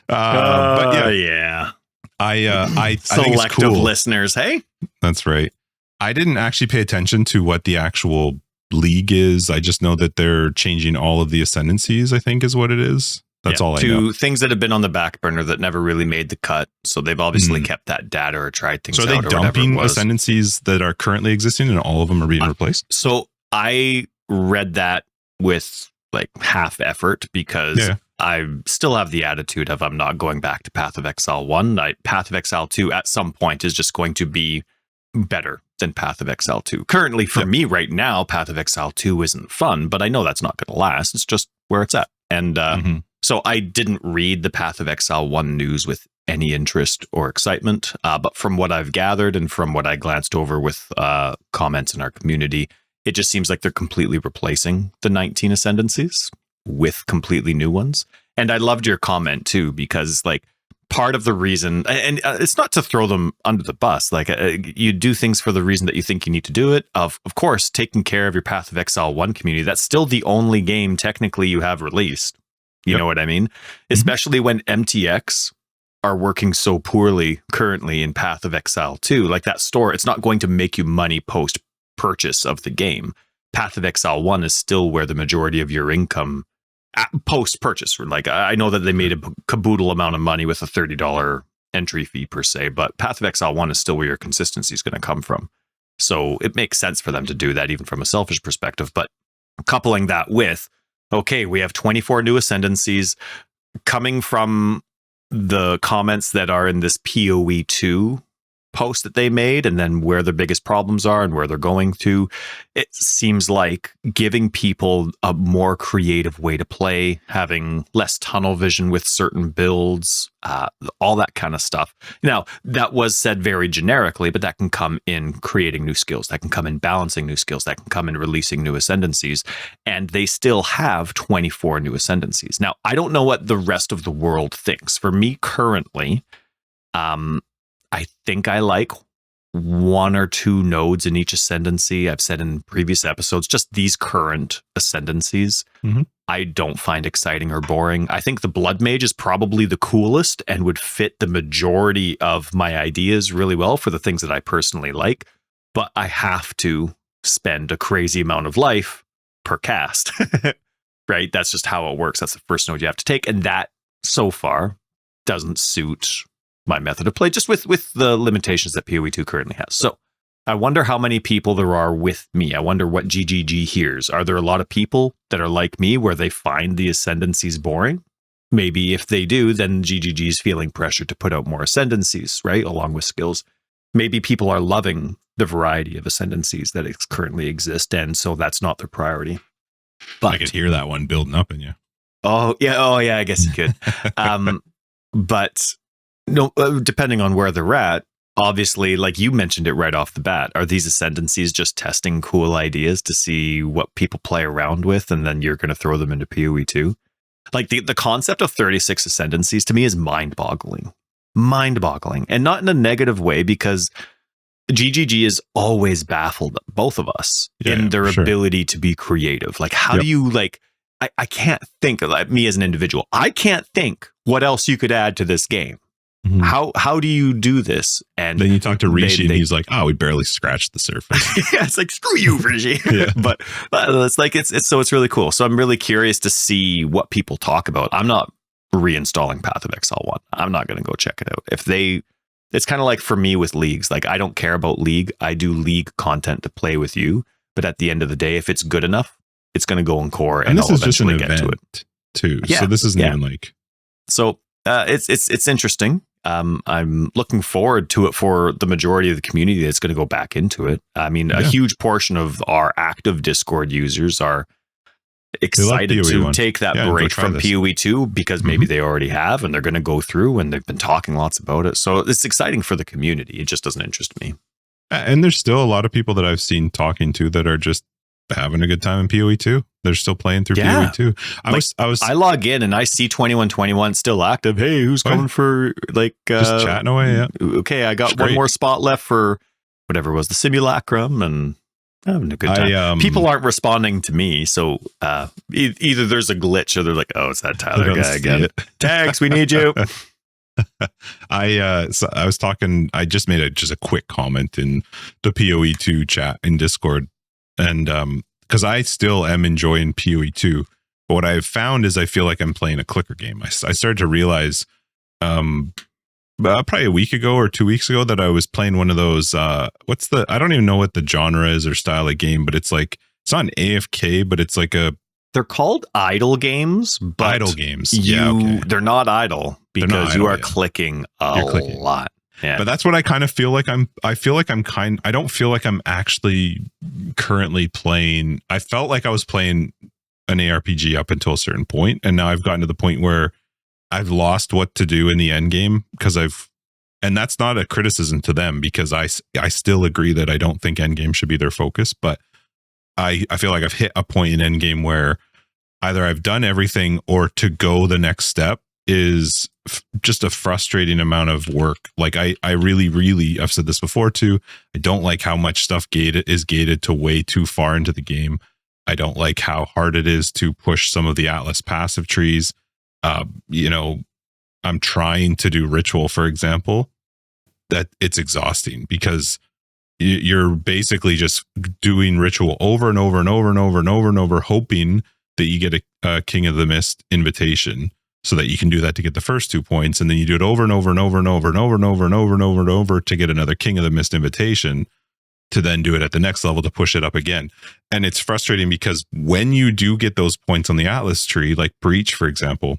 But yeah. I selective think it's cool. Listeners, hey? That's right. I didn't actually pay attention to what the actual league is. I just know that they're changing all of the ascendancies, I think is what it is. That's all I know. To things that have been on the back burner that never really made the cut. So they've obviously kept that data or tried things out. So are they dumping ascendancies that are currently existing and all of them are being replaced? So I read that with like half effort because I still have the attitude of I'm not going back to Path of Exile 1. Path of Exile 2 at some point is just going to be better than Path of Exile 2. Currently, for me right now, Path of Exile 2 isn't fun, but I know that's not going to last. It's just where it's at. And so I didn't read the Path of Exile 1 news with any interest or excitement. But from what I've gathered and from what I glanced over with comments in our community, it just seems like they're completely replacing the 19 ascendancies with completely new ones. And I loved your comment too, because like part of the reason, and it's not to throw them under the bus, like you do things for the reason that you think you need to do it. Of course, taking care of your Path of Exile 1 community, that's still the only game technically you have released. You know what I mean? Especially when MTX are working so poorly currently in Path of Exile 2. Like that store, it's not going to make you money post purchase of the game. Path of Exile 1 is still where the majority of your income post purchase. Like I know that they made a caboodle amount of money with a $30 entry fee per se, but Path of Exile 1 is still where your consistency is going to come from. So it makes sense for them to do that even from a selfish perspective. But coupling that with, okay, we have 24 new ascendancies coming from the comments that are in this PoE 2 post that they made, and then where the biggest problems are and where they're going to. It seems like giving people a more creative way to play, having less tunnel vision with certain builds, all that kind of stuff. Now, that was said very generically, but that can come in creating new skills, that can come in balancing new skills, that can come in releasing new ascendancies, and they still have 24 new ascendancies. Now, I don't know what the rest of the world thinks. For me currently, I think I like 1 or 2 nodes in each ascendancy. I've said in previous episodes, just these current ascendancies, I don't find exciting or boring. I think the Blood Mage is probably the coolest and would fit the majority of my ideas really well for the things that I personally like. But I have to spend a crazy amount of life per cast, right? That's just how it works. That's the first node you have to take. And that so far doesn't suit my method of play, just with the limitations that PoE 2 currently has. So I wonder how many people there are with me. I wonder what GGG hears. Are there a lot of people that are like me where they find the ascendancies boring? Maybe if they do, then GGG is feeling pressure to put out more ascendancies, right? Along with skills. Maybe people are loving the variety of ascendancies that currently exist, and so that's not their priority. But I could hear that one building up in you. Oh yeah, I guess you could. But no, depending on where they're at, obviously, like you mentioned it right off the bat, are these ascendancies just testing cool ideas to see what people play around with, and then you're going to throw them into PoE 2? Like the concept of 36 ascendancies to me is mind-boggling. Mind-boggling. And not in a negative way, because GGG has always baffled both of us in their ability to be creative. Like, how do you, like, I can't think, like, me as an individual, I can't think what else you could add to this game. Mm-hmm. How do you do this? And then you talk to Rishi and he's like, oh, we barely scratched the surface. Yeah, it's like, screw you, Rishi. but it's like, it's really cool. So I'm really curious to see what people talk about. I'm not reinstalling Path of Exile 1. I'm not going to go check it out. It's kind of like for me with leagues, like I don't care about league. I do league content to play with you. But at the end of the day, if it's good enough, it's going to go in core, and this I'll is just an eventually get event to it too. Yeah, so this isn't even like. So it's interesting. I'm looking forward to it for the majority of the community that's going to go back into it. I mean, a huge portion of our active Discord users are excited to take that break from PoE 2 because maybe they already have, and they're going to go through, and they've been talking lots about it. So it's exciting for the community. It just doesn't interest me. And there's still a lot of people that I've seen talking to that are just having a good time in PoE 2. They're still playing through PoE 2. I log in and I see 2121 still active. Hey, who's coming for like just chatting away? Yeah. Okay, I got one more spot left for whatever it was the simulacrum, and having a good time. People aren't responding to me, so either there's a glitch or they're like, "Oh, it's that Tyler guy again." Tags, we need you. I was talking. I just made a quick comment in the PoE 2 chat in Discord, and because I still am enjoying PoE 2, but what I've found is I feel like I'm playing a clicker game. I started to realize, probably a week ago or 2 weeks ago, that I was playing one of those. I don't even know what the genre is or style of game, but it's like it's not an AFK, but it's like a. They're called idle games, but idle games. They're not idle because you are clicking a lot. Yeah. But that's what I kind of feel like I don't feel like I'm actually currently playing. I felt like I was playing an ARPG up until a certain point, and now I've gotten to the point where I've lost what to do in the end game and that's not a criticism to them, because I still agree that I don't think end game should be their focus, but I feel like I've hit a point in end game where either I've done everything or to go the next step is just a frustrating amount of work. Like I really, I've said this before too, I don't like how much stuff is gated to way too far into the game. I don't like how hard it is to push some of the Atlas passive trees. I'm trying to do ritual, for example, that it's exhausting because you're basically just doing ritual over and over and over and over and over and over, hoping that you get a King of the Mist invitation so that you can do that to get the first 2 points. And then you do it over and over and over and over and over and over and over and over and over to get another King of the Mist invitation, to then do it at the next level to push it up again. And it's frustrating because when you do get those points on the Atlas tree, like Breach, for example,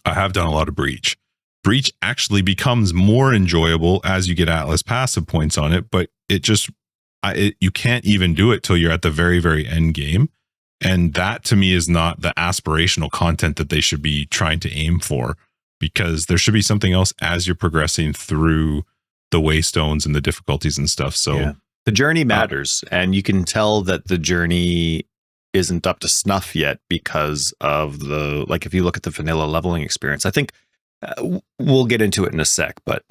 I have done a lot of Breach. Breach actually becomes more enjoyable as you get Atlas passive points on it, but you can't even do it till you're at the very, very end game. And that to me is not the aspirational content that they should be trying to aim for, because there should be something else as you're progressing through the waystones and the difficulties and stuff. So the journey matters, and you can tell that the journey isn't up to snuff yet because of if you look at the vanilla leveling experience, I think we'll get into it in a sec, but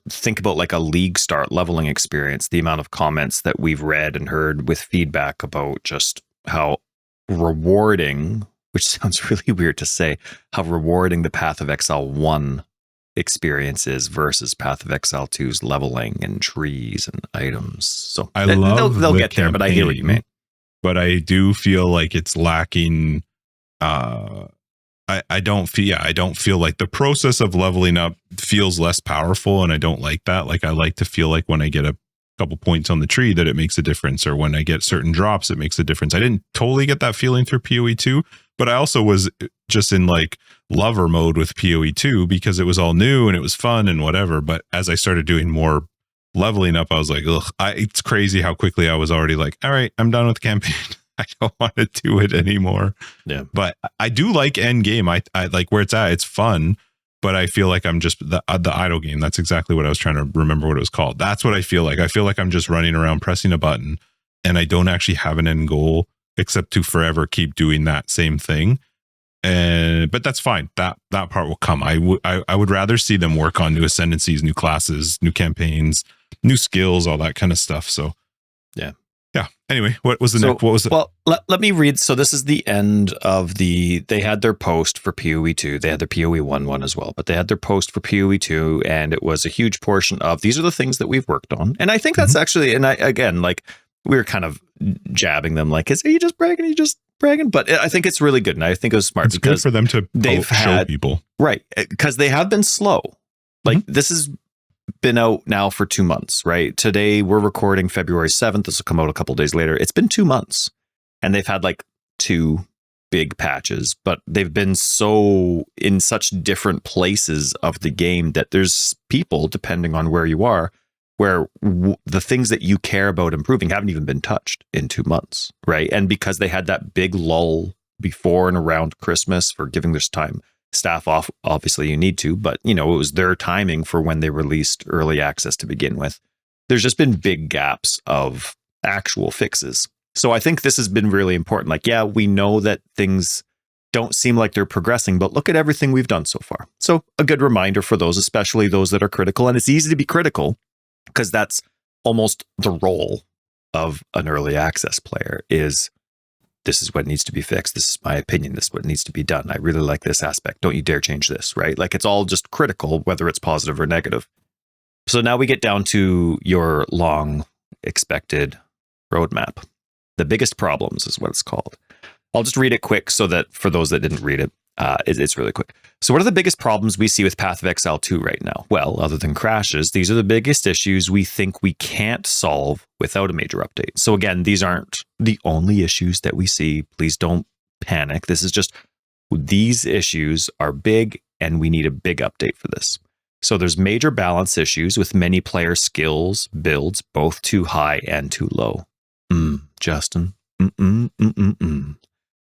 think about like a league start leveling experience, the amount of comments that we've read and heard with feedback about just how rewarding, which sounds really weird to say, how rewarding the Path of Exile 1 experience is versus Path of Exile 2's leveling and trees and items. So they'll get there, but I hear what you mean. But I do feel like it's lacking. I don't feel like the process of leveling up feels less powerful, and I don't like that. Like I like to feel like when I get a couple points on the tree that it makes a difference, or when I get certain drops it makes a difference. I didn't totally get that feeling through PoE 2, but I also was just in like lover mode with PoE 2 because it was all new and it was fun and whatever. But as I started doing more leveling up, I was like, ugh, it's crazy how quickly I was already like, all right, I'm done with the campaign. I don't want to do it anymore. Yeah. But I do like end game. I like where it's at. It's fun, but I feel like I'm just the idle game. That's exactly what I was trying to remember what it was called. That's what I feel like. I feel like I'm just running around pressing a button and I don't actually have an end goal except to forever keep doing that same thing. But that's fine. That part will come. I would rather see them work on new ascendancies, new classes, new campaigns, new skills, all that kind of stuff. So yeah. Anyway, what was the next? What was it? Well, let me read. So this is the end of they had their post for PoE 2. They had their PoE 1 as well, but they had their post for PoE 2, and it was a huge portion of these are the things that we've worked on. And I think that's actually, and we were kind of jabbing them like, are you just bragging? Are you just bragging? But I think it's really good. And I think it was smart it's because good for them to show people. Right. Because they have been slow. Like this has been out now for 2 months, right? Today we're recording February 7th. This will come out a couple days later. It's been 2 months and they've had like 2 big patches, but they've been so in such different places of the game that there's people, depending on where you are, where the things that you care about improving haven't even been touched in 2 months, right? And because they had that big lull before and around Christmas for giving this time staff off, obviously you need to, but it was their timing for when they released early access to begin with. There's just been big gaps of actual fixes. So I think this has been really important. Like, yeah, we know that things don't seem like they're progressing, but look at everything we've done so far. So a good reminder for those, especially those that are critical. And it's easy to be critical because that's almost the role of an early access player is this is what needs to be fixed. This is my opinion. This is what needs to be done. I really like this aspect. Don't you dare change this, right? Like it's all just critical, whether it's positive or negative. So now we get down to your long expected roadmap. The biggest problems is what it's called. I'll just read it quick so that for those that didn't read it, it's really quick. So what are the biggest problems we see with Path of Exile 2 right now? Well, other than crashes, these are the biggest issues we think we can't solve without a major update. So again, these aren't the only issues that we see. Please don't panic. This is just, these issues are big and we need a big update for this. So there's major balance issues with many player skills, builds, both too high and too low. Justin.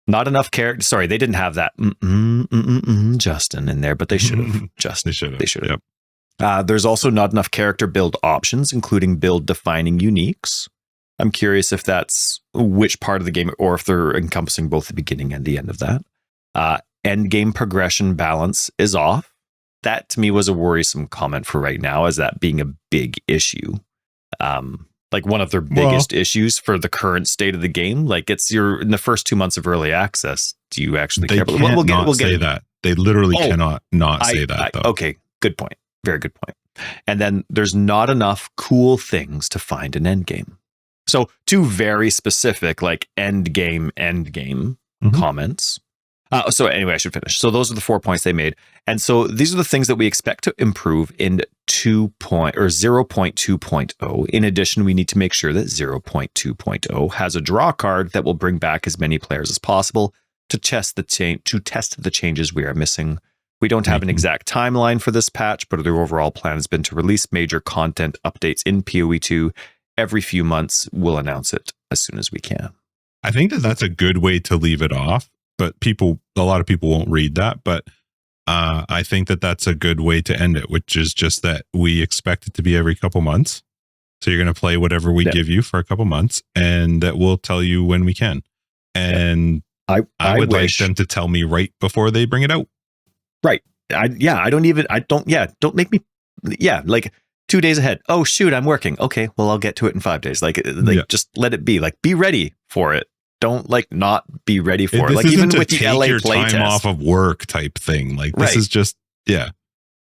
Not enough character. Sorry, they didn't have that Justin in there, but they should have. Justin, they should have. Yep. There's also not enough character build options, including build defining uniques. I'm curious if that's which part of the game, or if they're encompassing both the beginning and the end of that. End game progression balance is off. That to me was a worrisome comment for right now, as that being a big issue. Like one of their biggest issues for the current state of the game. Like you're in the first 2 months of early access. Do you actually care? We'll get that. They literally cannot say that. Though. Okay, good point. Very good point. And then there's not enough cool things to find an end game. So 2 very specific, like end game comments. So anyway, I should finish. So those are the 4 points they made. And so these are the things that we expect to improve in 0.2.0. In addition, we need to make sure that 0.2.0 has a draw card that will bring back as many players as possible to test the changes we are missing. We don't have an exact timeline for this patch, but their overall plan has been to release major content updates in PoE 2 every few months. We'll announce it as soon as we can. I think that that's a good way to leave it off. But a lot of people won't read that. But I think that that's a good way to end it, which is just that we expect it to be every couple months. So you're going to play whatever we give you for a couple months, and that we'll tell you when we can. And I would like them to tell me right before they bring it out. Right. Don't make me. Yeah. Like 2 days ahead. Oh, shoot, I'm working. Okay. Well, I'll get to it in 5 days. Just let it be. Like, be ready for it. Don't not be ready for it. Like even with the LA playtest, time off of work type thing. Like this is just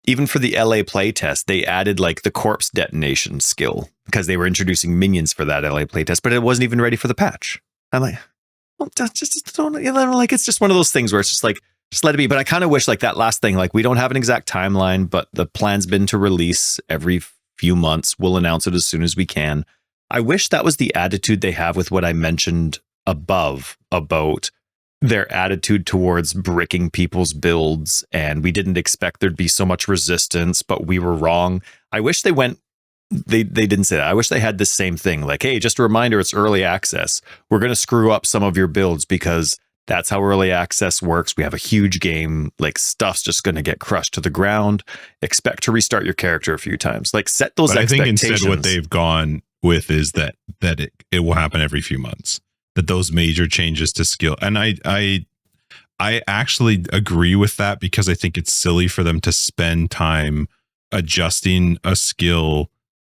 Even for the LA playtest, they added like the corpse detonation skill because they were introducing minions for that LA playtest, but it wasn't even ready for the patch. I'm like, well, just don't. Like it's just one of those things where it's just like just let it be. But I kind of wish like that last thing. Like we don't have an exact timeline, but the plan's been to release every few months. We'll announce it as soon as we can. I wish that was the attitude they have with what I mentioned above about their attitude towards bricking people's builds, and we didn't expect there'd be so much resistance, but we were wrong. I wish they didn't say that. I wish they had the same thing, like, hey, just a reminder, it's early access. We're going to screw up some of your builds because That's how early access works. We have a huge game. Like, stuff's just going to get crushed to the ground. Expect to restart your character a few times. Like, set those expectations. I think instead what they've gone with is that it will happen every few months. That those major changes to skill, and I actually agree with that, because I think it's silly for them to spend time adjusting a skill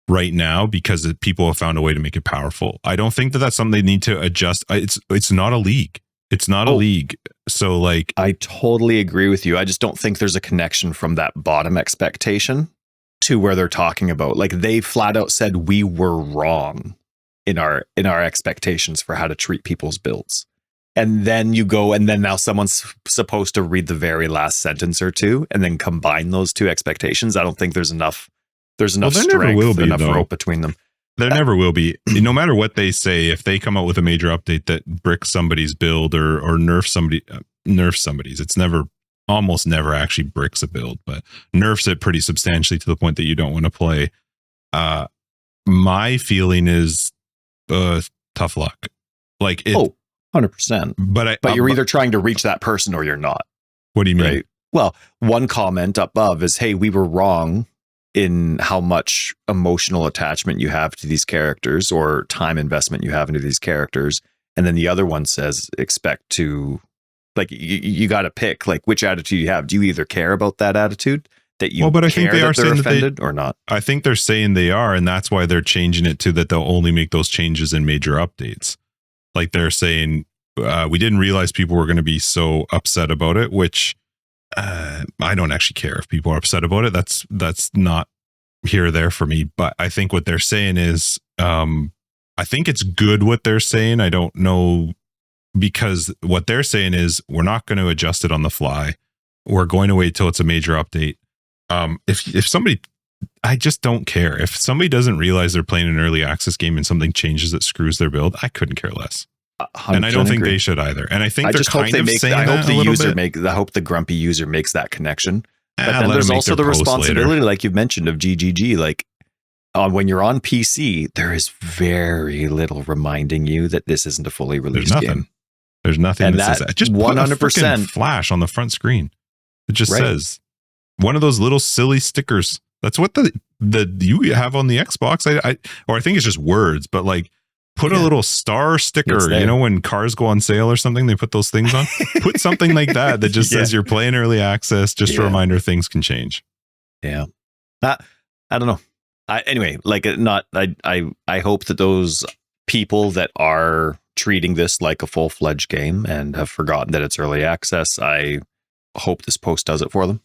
right now because people have found a way to make it powerful. I don't think that that's something they need to adjust. It's not a league. It's not a league. So like, I totally agree with you. I just don't think there's a connection from that bottom expectation to where they're talking about. Like, they flat out said we were wrong in our expectations for how to treat people's builds. And then you go, and then now someone's supposed to read the very last sentence or two and then combine those two expectations. I don't think there's enough strength, enough rope between them. There never will be. No matter what they say, if they come out with a major update that bricks somebody's build or nerfs somebody's, it's almost never actually bricks a build, but nerfs it pretty substantially to the point that you don't want to play. My feeling is tough luck. Like, 100%. But you're either trying to reach that person or you're not. What do you mean? Right? Well, one comment above is, hey, we were wrong in how much emotional attachment you have to these characters or time investment you have into these characters. And then the other one says, expect to, like, you got to pick, like, which attitude you have. Do you either care about that attitude that you but I think they are saying offended or not? I think they're saying they are, and that's why they're changing it to that they'll only make those changes in major updates. Like, they're saying, we didn't realize people were going to be so upset about it, which I don't actually care if people are upset about it. That's not here or there for me. But I think what they're saying is, I think it's good what they're saying. I don't know, because what they're saying is we're not going to adjust it on the fly. We're going to wait till it's a major update. If somebody, I just don't care. If somebody doesn't realize they're playing an early access game and something changes that screws their build, I couldn't care less. And I don't think they should either. And I think they're kind of saying that a little bit. I hope the grumpy user makes that connection. But then there's also the responsibility, like you've mentioned, of GGG. Like, when you're on PC, there is very little reminding you that this isn't a fully released game. There's nothing and that says that. Just 100% flash on the front screen. It just says one of those little silly stickers. That's what the you have on the Xbox. I think it's just words, but like, put a little star sticker, you know, when cars go on sale or something, they put those things on. Put something like that just says you're playing early access, just a reminder things can change. Yeah. I don't know. Anyway, like, I hope that those people that are treating this like a full-fledged game and have forgotten that it's early access, I hope this post does it for them.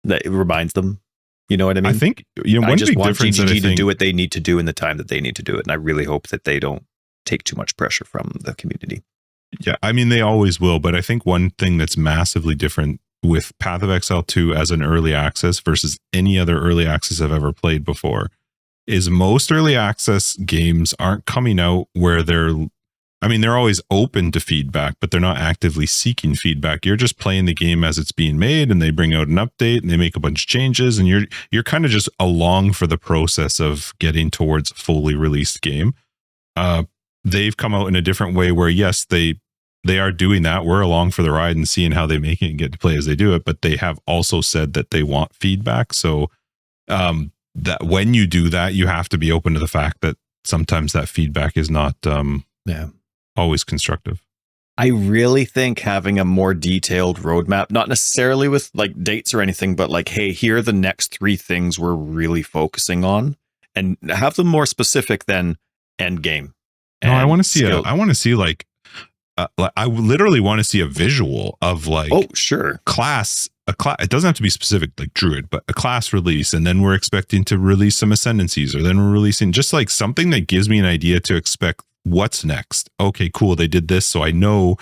That it reminds them. You know what I mean? I think, one I just big want difference GGG to do what they need to do in the time that they need to do it. And I really hope that they don't take too much pressure from the community. Yeah, I mean, they always will. But I think one thing that's massively different with Path of Exile 2 as an early access versus any other early access I've ever played before is most early access games aren't coming out where they're always open to feedback, but they're not actively seeking feedback. You're just playing the game as it's being made, and they bring out an update and they make a bunch of changes, and you're kind of just along for the process of getting towards a fully released game. They've come out in a different way where, yes, they are doing that. We're along for the ride and seeing how they make it and get to play as they do it. But they have also said that they want feedback. So that when you do that, you have to be open to the fact that sometimes that feedback is not always constructive. I really think having a more detailed roadmap, not necessarily with like dates or anything, but like, hey, here are the next 3 things we're really focusing on, and have them more specific than end game. No, I want to see I literally want to see a visual of like, class. It doesn't have to be specific like Druid, but a class release, and then we're expecting to release some ascendancies, or then we're releasing just like something that gives me an idea to expect what's next. Okay, cool. They did this, so I know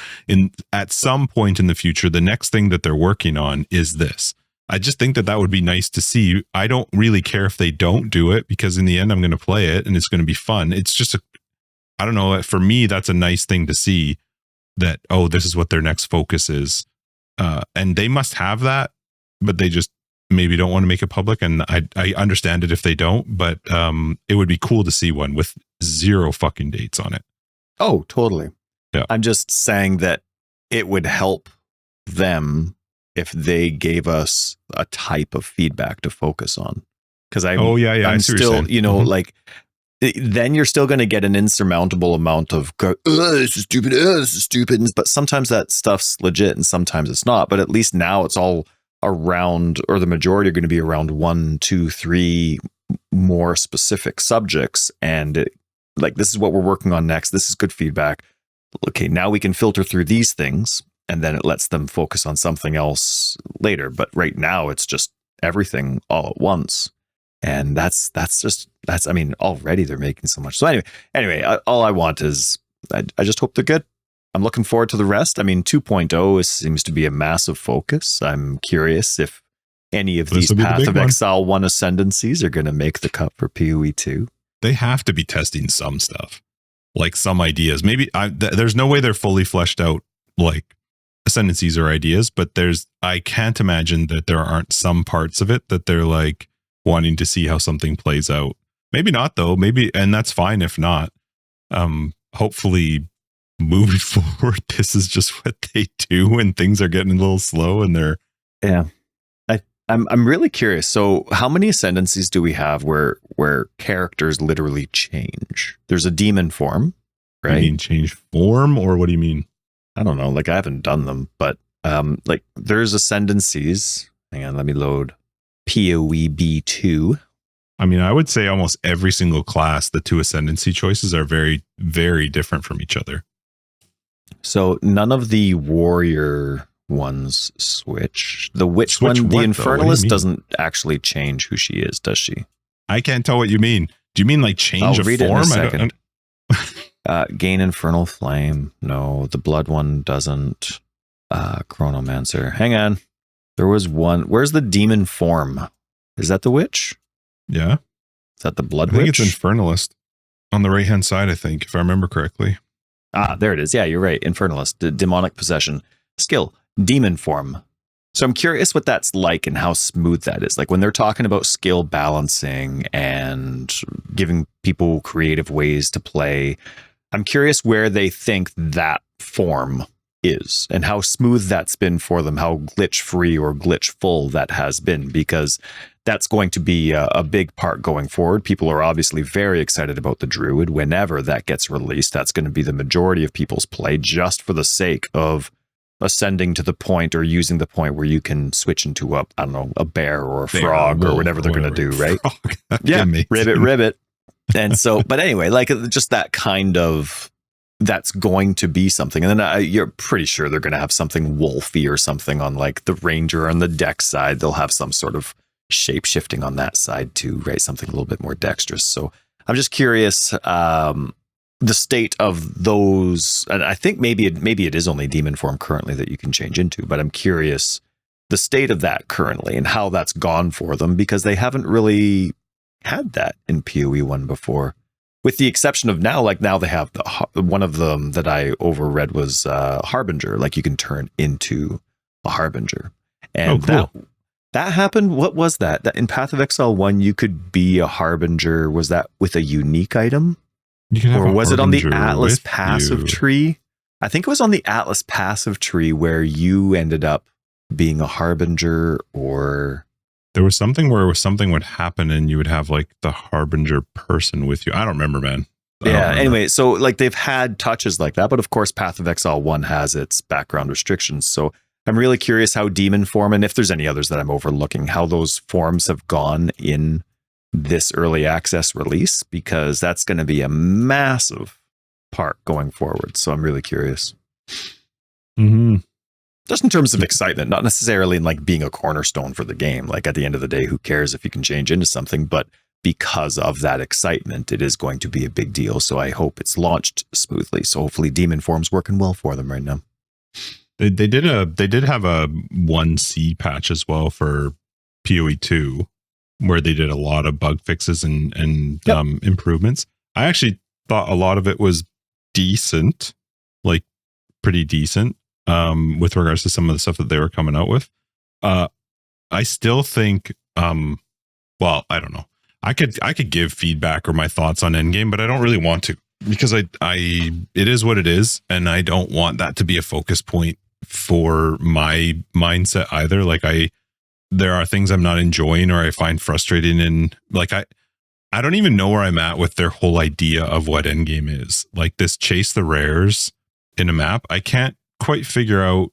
at some point in the future, the next thing that they're working on is this. I just think that would be nice to see. I don't really care if they don't do it, because in the end, I'm going to play it and it's going to be fun. It's just I don't know. For me, that's a nice thing to see that, this is what their next focus is. And they must have that, but they just maybe don't want to make it public. And I understand it if they don't, but it would be cool to see one with 0 fucking dates on it. Oh, totally. Yeah. I'm just saying that it would help them if they gave us a type of feedback to focus on. Because I'm I see what you're still, saying. you know, like then you're still going to get an insurmountable amount of this is stupid, but sometimes that stuff's legit and sometimes it's not. But at least now it's all around, or the majority are going to be around 1, 2, 3 more specific subjects, and like this is what we're working on next. This is good feedback. Okay, now we can filter through these things, and then it lets them focus on something else later. But right now it's just everything all at once. And that's I mean, already they're making so much. So anyway, all I want is I just hope they're good. I'm looking forward to the rest. I mean, 2.0 seems to be a massive focus. I'm curious if any of these Path of Exile One ascendancies are going to make the cut for PoE 2. They have to be testing some stuff, like some ideas. Maybe there's no way they're fully fleshed out, like ascendancies or ideas, but I can't imagine that there aren't some parts of it that they're like wanting to see how something plays out. Maybe not though. Maybe, and that's fine if not. Hopefully moving forward, this is just what they do when things are getting a little slow and they're I'm really curious. So how many ascendancies do we have where characters literally change? There's a demon form, right? You mean change form, or what do you mean? I don't know. Like I haven't done them, but like there's ascendancies. Hang on, let me load PoE B2. I mean, I would say almost every single class, the 2 ascendancy choices are very, very different from each other. So none of the warrior ones switch. The witch one, the infernalist, doesn't actually change who she is, does she? I can't tell what you mean. Do you mean like change of form? Gain infernal flame. No, the blood one doesn't. Chronomancer. Hang on. There was one. Where's the demon form? Is that the witch? Yeah. Is that the blood witch? I think witch? it's infernalist on the right hand side, I think, if I remember correctly. There it is. Yeah, you're right. Infernalist, demonic possession. Skill, demon form. So I'm curious what that's like and how smooth that is. Like when they're talking about skill balancing and giving people creative ways to play, I'm curious where they think that form is and how smooth that's been for them, how glitch free or glitch full that has been, because that's going to be a big part going forward. People are obviously very excited about the Druid. Whenever that gets released, that's going to be the majority of people's play, just for the sake of ascending to the point or using the point where you can switch into a bear or a frog or whatever they're going to do, right? Yeah, ribbit. And so, but anyway, like just that kind of, that's going to be something. And then you're pretty sure they're going to have something wolfy or something on like the ranger on the deck side. They'll have some sort of shape shifting on that side too, right? Something a little bit more dexterous. So I'm just curious, the state of those, and I think maybe it is only demon form currently that you can change into, but I'm curious the state of that currently and how that's gone for them, because they haven't really had that in PoE 1 before, with the exception of now they have one of them that I overread was Harbinger, like you can turn into a Harbinger. And cool. That happened. What was that? That in Path of Exile 1, you could be a Harbinger. Was that with a unique item? Or was it on the Atlas passive tree? I think it was on the Atlas passive tree where you ended up being a Harbinger, or there was something where something would happen and you would have like the Harbinger person with you. I don't remember, man. Anyway, so like they've had touches like that, but of course Path of Exile 1 has its background restrictions. So I'm really curious how demon form, and if there's any others that I'm overlooking, how those forms have gone in this early access release, because that's going to be a massive part going forward. So I'm really curious. Mm-hmm. Just in terms of excitement, not necessarily in like being a cornerstone for the game. Like at the end of the day, who cares if you can change into something, but because of that excitement, it is going to be a big deal. So I hope it's launched smoothly. So hopefully demon form's working well for them right now. They did have a 1C patch as well for PoE 2, where they did a lot of bug fixes and improvements. I actually thought a lot of it was decent, like pretty decent, with regards to some of the stuff that they were coming out with. I still think, well, I don't know. I could give feedback or my thoughts on Endgame, but I don't really want to. because I it is what it is, and I don't want that to be a focus point for my mindset either. Like there are things I'm not enjoying or I find frustrating, and like I don't even know where I'm at with their whole idea of what endgame is. Like this chase the rares in a map, I can't quite figure out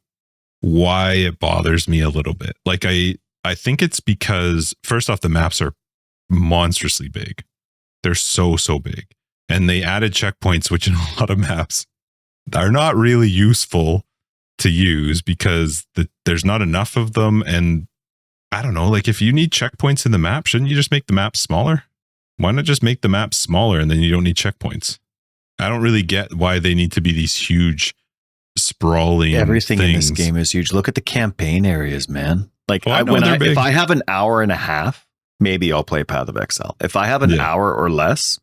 why it bothers me a little bit. Like I think it's because first off, the maps are monstrously big. They're so big. And they added checkpoints, which in a lot of maps are not really useful to use because there's not enough of them. And I don't know, like if you need checkpoints in the map, shouldn't you just make the map smaller? Why not just make the map smaller and then you don't need checkpoints? I don't really get why they need to be these huge, sprawling Everything things. in this game is huge. Look at the campaign areas, man. Like If I have an hour and a half, maybe I'll play Path of Exile. If I have an hour or less,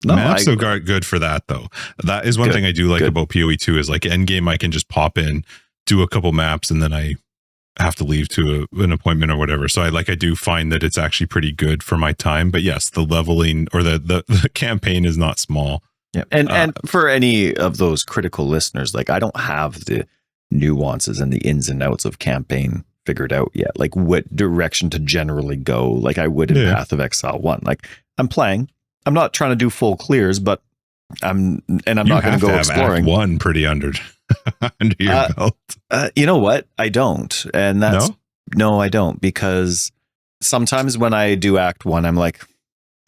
no. Maps are good for that though. That is one thing I do like about PoE 2 is like endgame I can just pop in, do a couple maps, and then I have to leave to an appointment or whatever. So I do find that it's actually pretty good for my time. But yes, the leveling or the campaign is not small. Yeah. And for any of those critical listeners, like I don't have the nuances and the ins and outs of campaign figured out yet. Like what direction to generally go, like I would in Path of Exile 1. Like I'm playing. I'm not trying to do full clears, but I'm not going to go exploring. Act 1 pretty under your belt. You know what? I don't. And that's no, I don't, because sometimes when I do Act 1, I'm like,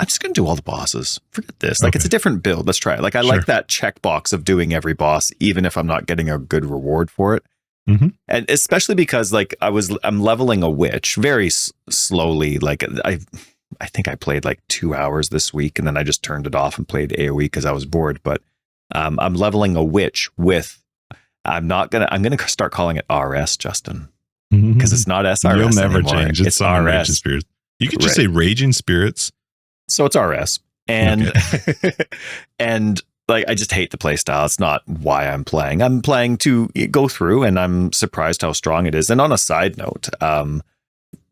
I'm just going to do all the bosses. Forget this. Like it's a different build. Let's try it. Like I like that checkbox of doing every boss, even if I'm not getting a good reward for it. Mm-hmm. And especially because like I'm leveling a witch very slowly. Like I think I played like 2 hours this week and then I just turned it off and played AoE because I was bored. But I'm leveling a witch with, I'm going to start calling it RS, Justin, because it's not SRS. You'll never anymore. change. It's RS. Raging Spirits. You could just say Raging Spirits. So it's RS. And, and like, I just hate the play style. It's not why I'm playing. I'm playing to go through, and I'm surprised how strong it is. And on a side note,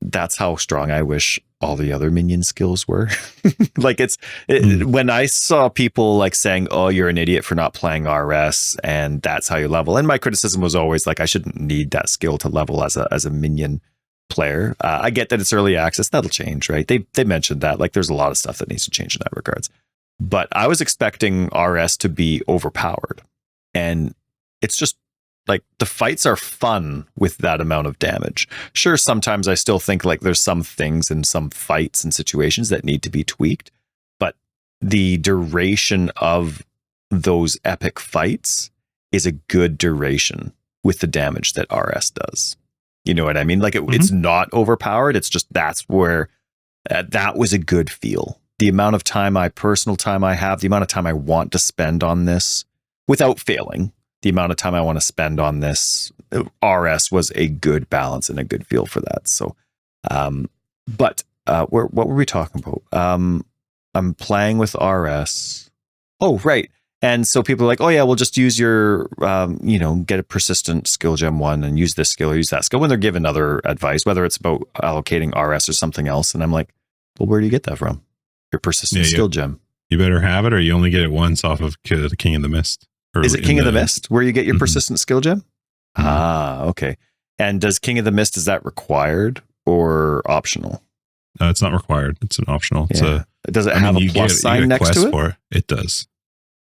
that's how strong I wish all the other minion skills were. Like when I saw people like saying, oh, you're an idiot for not playing RS and that's how you level. And my criticism was always like, I shouldn't need that skill to level as a minion player. I get that it's early access. That'll change, right? They mentioned that. Like there's a lot of stuff that needs to change in that regards. But I was expecting RS to be overpowered. And it's just like the fights are fun with that amount of damage. Sure, sometimes I still think like there's some things in some fights and situations that need to be tweaked, but the duration of those epic fights is a good duration with the damage that RS does. You know what I mean? Like it's not overpowered. It's just that's where that was a good feel. The amount of personal time I have, the amount of time I want to spend on this without failing. The amount of time I want to spend on this, RS was a good balance and a good feel for that. So, what were we talking about? I'm playing with RS. Oh, right. And so people are like, oh yeah, we'll just use your, get a persistent skill gem 1 and use this skill or use that skill when they're given other advice, whether it's about allocating RS or something else. And I'm like, well, where do you get that from? Your persistent skill gem. You better have it, or you only get it once off of the King of the Mist. Is it King of the Mist where you get your persistent skill gem? Ah, okay. And does King of the Mist, is that required or optional? No, it's not required. It's an optional. Yeah. Does it have a plus sign next to it? For it? It does.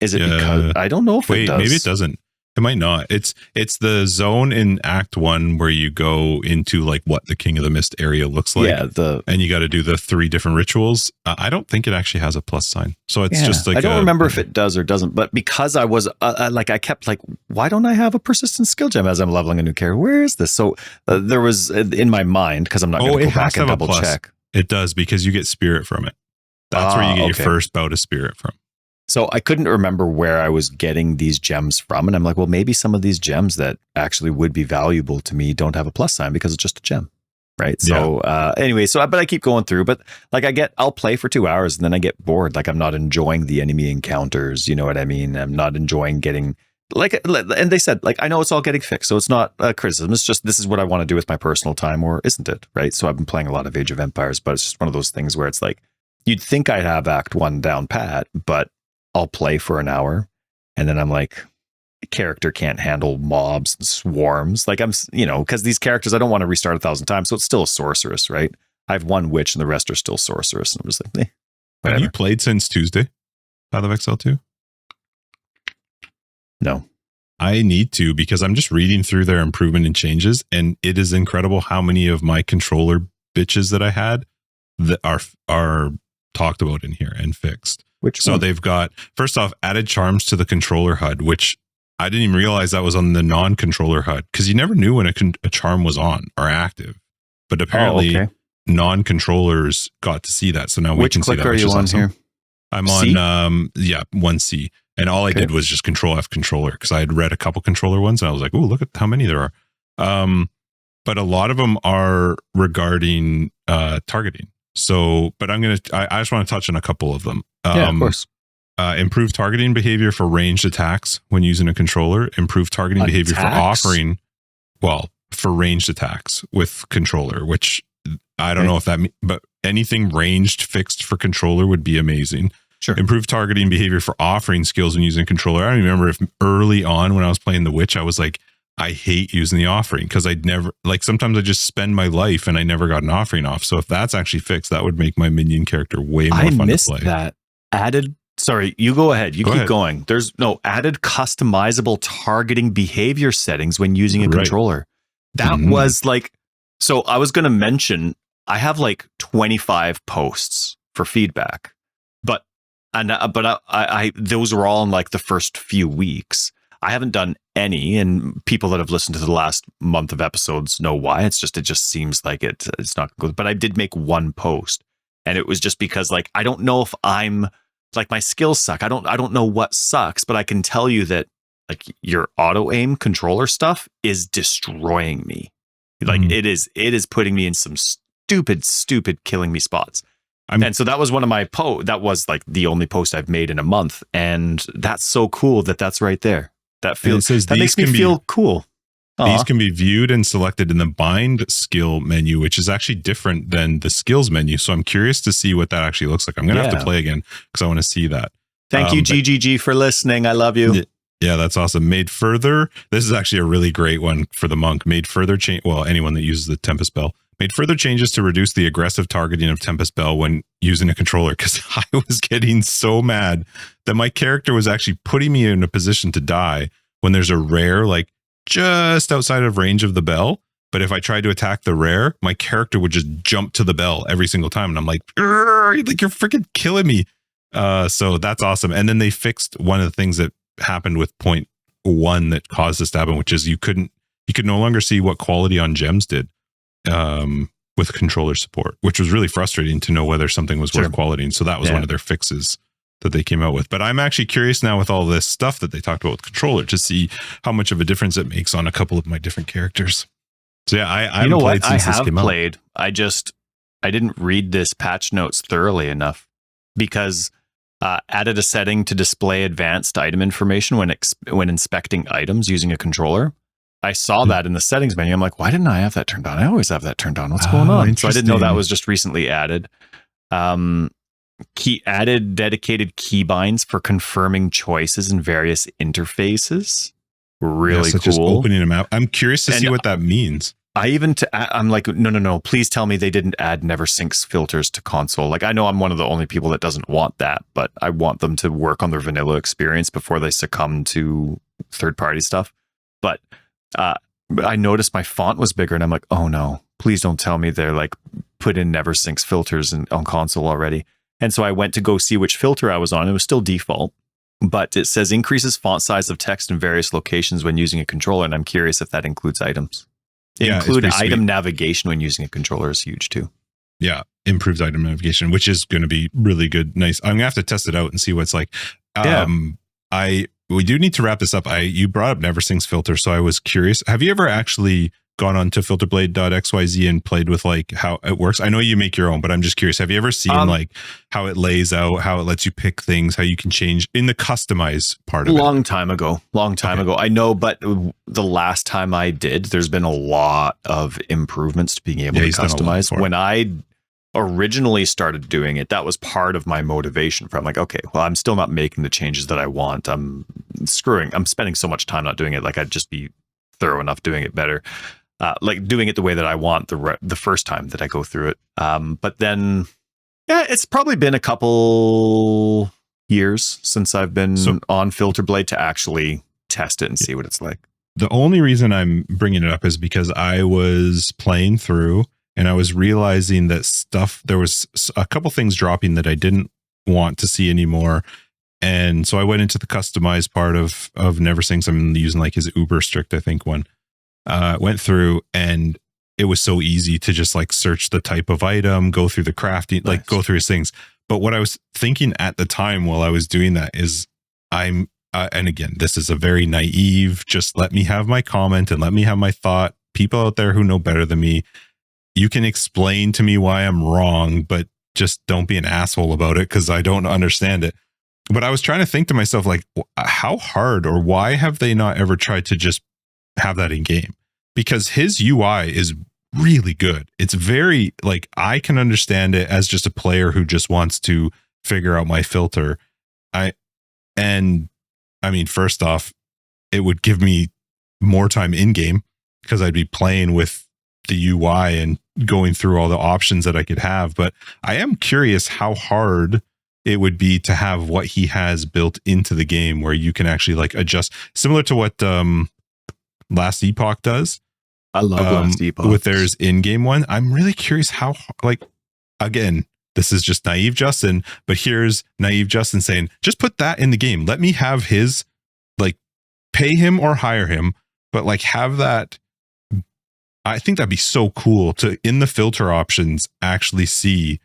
Is it because I don't know if it does. Maybe it doesn't. It might not. It's the zone in Act 1 where you go into like what the King of the Mist area looks like. Yeah, and you got to do the 3 different rituals. I don't think it actually has a plus sign. So it's just like I don't remember if it does or doesn't. But because I was I kept like, why don't I have a persistent skill gem as I'm leveling a new character? Where is this? So there was in my mind, because I'm not going to go back and double check. It does, because you get spirit from it. That's where you get your first bout of spirit from. So I couldn't remember where I was getting these gems from. And I'm like, well, maybe some of these gems that actually would be valuable to me don't have a plus sign because it's just a gem. Right. So anyway, but I keep going through, but like I'll play for 2 hours and then I get bored. Like I'm not enjoying the enemy encounters. You know what I mean? I'm not enjoying getting and they said, like, I know it's all getting fixed. So it's not a criticism. It's just, this is what I want to do with my personal time, or isn't it? Right. So I've been playing a lot of Age of Empires, but it's just one of those things where it's like, you'd think I'd have Act 1 down pat, but I'll play for an hour, and then I'm like, character can't handle mobs and swarms. Like because these characters, I don't want to restart 1,000 times, so it's still a sorceress, right? I have one witch, and the rest are still sorceress, and I'm just like, whatever. Have you played since Tuesday, Path of Exile 2? No. I need to, because I'm just reading through their improvement and changes, and it is incredible how many of my controller bitches that I had that are talked about in here and fixed. They've got, first off, added charms to the controller HUD, which I didn't even realize that was on the non-controller HUD, because you never knew when a charm was on or active. But apparently non-controllers got to see that. So now we can see that. Which click are you on here? I'm on 1C. And all I did was just Control F controller, because I had read a couple controller ones and I was like, oh, look at how many there are. But a lot of them are regarding targeting. So, but I just want to touch on a couple of them. Of course. Improve targeting behavior for ranged attacks when using a controller. Improve targeting behavior for ranged attacks with controller, which I don't know if that means, but anything ranged fixed for controller would be amazing. Sure. Improve targeting behavior for offering skills when using a controller. I don't remember if early on when I was playing the witch, I was like, I hate using the offering, because I'd never, like, sometimes I just spend my life and I never got an offering off. So if that's actually fixed, that would make my minion character way more fun to play. I missed that. Sorry, you go ahead. You keep going. There's added customizable targeting behavior settings when using a controller. That was like, so I was going to mention, I have like 25 posts for feedback, but I those were all in like the first few weeks. I haven't done any, and people that have listened to the last month of episodes know why. It just seems like it's not good. But I did make one post, and it was just because, like, I don't know if I'm like, my skills suck. I don't know what sucks, but I can tell you that, like, your auto aim controller stuff is destroying me. Like it is putting me in some stupid killing me spots. And so that was one of my that was like the only post I've made in a month, and that's so cool that's right there. That makes me feel cool. These can be viewed and selected in the bind skill menu, which is actually different than the skills menu. So I'm curious to see what that actually looks like. I'm going to have to play again because I want to see that. Thank you, GGG, for listening. I love you. Yeah, that's awesome. Made further. This is actually a really great one for the monk. Made further change. Well, anyone that uses the Tempest Bell. Made further changes to reduce the aggressive targeting of Tempest Bell when using a controller, because I was getting so mad that my character was actually putting me in a position to die when there's a rare, like, just outside of range of the bell. But if I tried to attack the rare, my character would just jump to the bell every single time. And I'm like, you're freaking killing me. So that's awesome. And then they fixed one of the things that happened with 0.1 that caused this to happen, which is you could no longer see what quality on gems did with controller support, which was really frustrating to know whether something was worth quality. And so that was one of their fixes that they came out with. But I'm actually curious now with all this stuff that they talked about with controller to see how much of a difference it makes on a couple of my different characters. So yeah, I haven't played since this came out. I didn't read this patch notes thoroughly enough, because added a setting to display advanced item information when inspecting items using a controller. I saw that in the settings menu. I'm like, why didn't I have that turned on? I always have that turned on. What's going on? So I didn't know that was just recently added. Added dedicated keybinds for confirming choices in various interfaces. Really cool. Just opening them out. I'm curious to see what that means. I'm like, no. Please tell me they didn't add never syncs filters to console. Like, I know I'm one of the only people that doesn't want that, but I want them to work on their vanilla experience before they succumb to third-party stuff. But I noticed my font was bigger, and I'm like, oh no, please don't tell me they're like put in never syncs filters on console already. And so I went to go see which filter I was on. It was still default, but it says increases font size of text in various locations when using a controller. And I'm curious if that includes items. Include item navigation when using a controller is huge too. Yeah. Improves item navigation, which is going to be really good. Nice. I'm gonna have to test it out and see what it's like. We do need to wrap this up. You brought up NeverSyncs filter, so I was curious. Have you ever actually gone on to filterblade.xyz and played with like how it works? I know you make your own, but I'm just curious. Have you ever seen like how it lays out, how it lets you pick things, how you can change in the customize part of it? Long time ago. I know, but the last time I did, there's been a lot of improvements to being able to customize. originally started doing it, that was part of my motivation. From like, okay, well, I'm still not making the changes that I want. I'm spending so much time not doing it. Like, I'd just be thorough enough doing it better. Like doing it the way that I want the first time that I go through it. But then, yeah, it's probably been a couple years since I've been on Filter Blade to actually test it and see what it's like. The only reason I'm bringing it up is because I was playing through and I was realizing that there was a couple things dropping that I didn't want to see anymore. And so I went into the customized part of Neversings. I'm using like his Uber Strict, I think, one. Went through, and it was so easy to just like search the type of item, go through the crafting, like go through his things. But what I was thinking at the time while I was doing that is and again, this is a very naive, just let me have my comment and let me have my thought. People out there who know better than me, you can explain to me why I'm wrong, but just don't be an asshole about it because I don't understand it. But I was trying to think to myself, like, how hard or why have they not ever tried to just have that in game? Because his UI is really good. It's very, like, I can understand it as just a player who just wants to figure out my filter. I mean, first off, it would give me more time in game because I'd be playing with the UI and going through all the options that I could have. But I am curious how hard it would be to have what he has built into the game where you can actually like adjust, similar to what Last Epoch does. I love Last Epoch with theirs in-game one. I'm really curious how, like, again, this is just naive Justin, but here's naive Justin saying, just put that in the game. Let me have his, like, pay him or hire him, but like have that. I think that'd be so cool to, in the filter options, actually see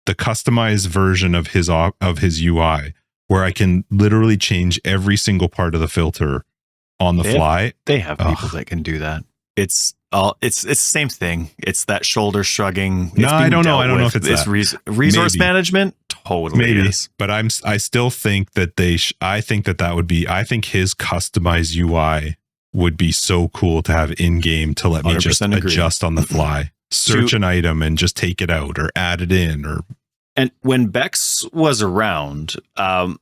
the customized version of his UI, where I can literally change every single part of the filter on the fly. They have people that can do that. It's the same thing. It's that shoulder shrugging. No, I don't know. I don't know if it's resource management. Totally maybe is. But I still think that I think that would be, I think his customized UI would be so cool to have in game to let me just adjust on the fly, search an item and just take it out or add it in. And when Bex was around,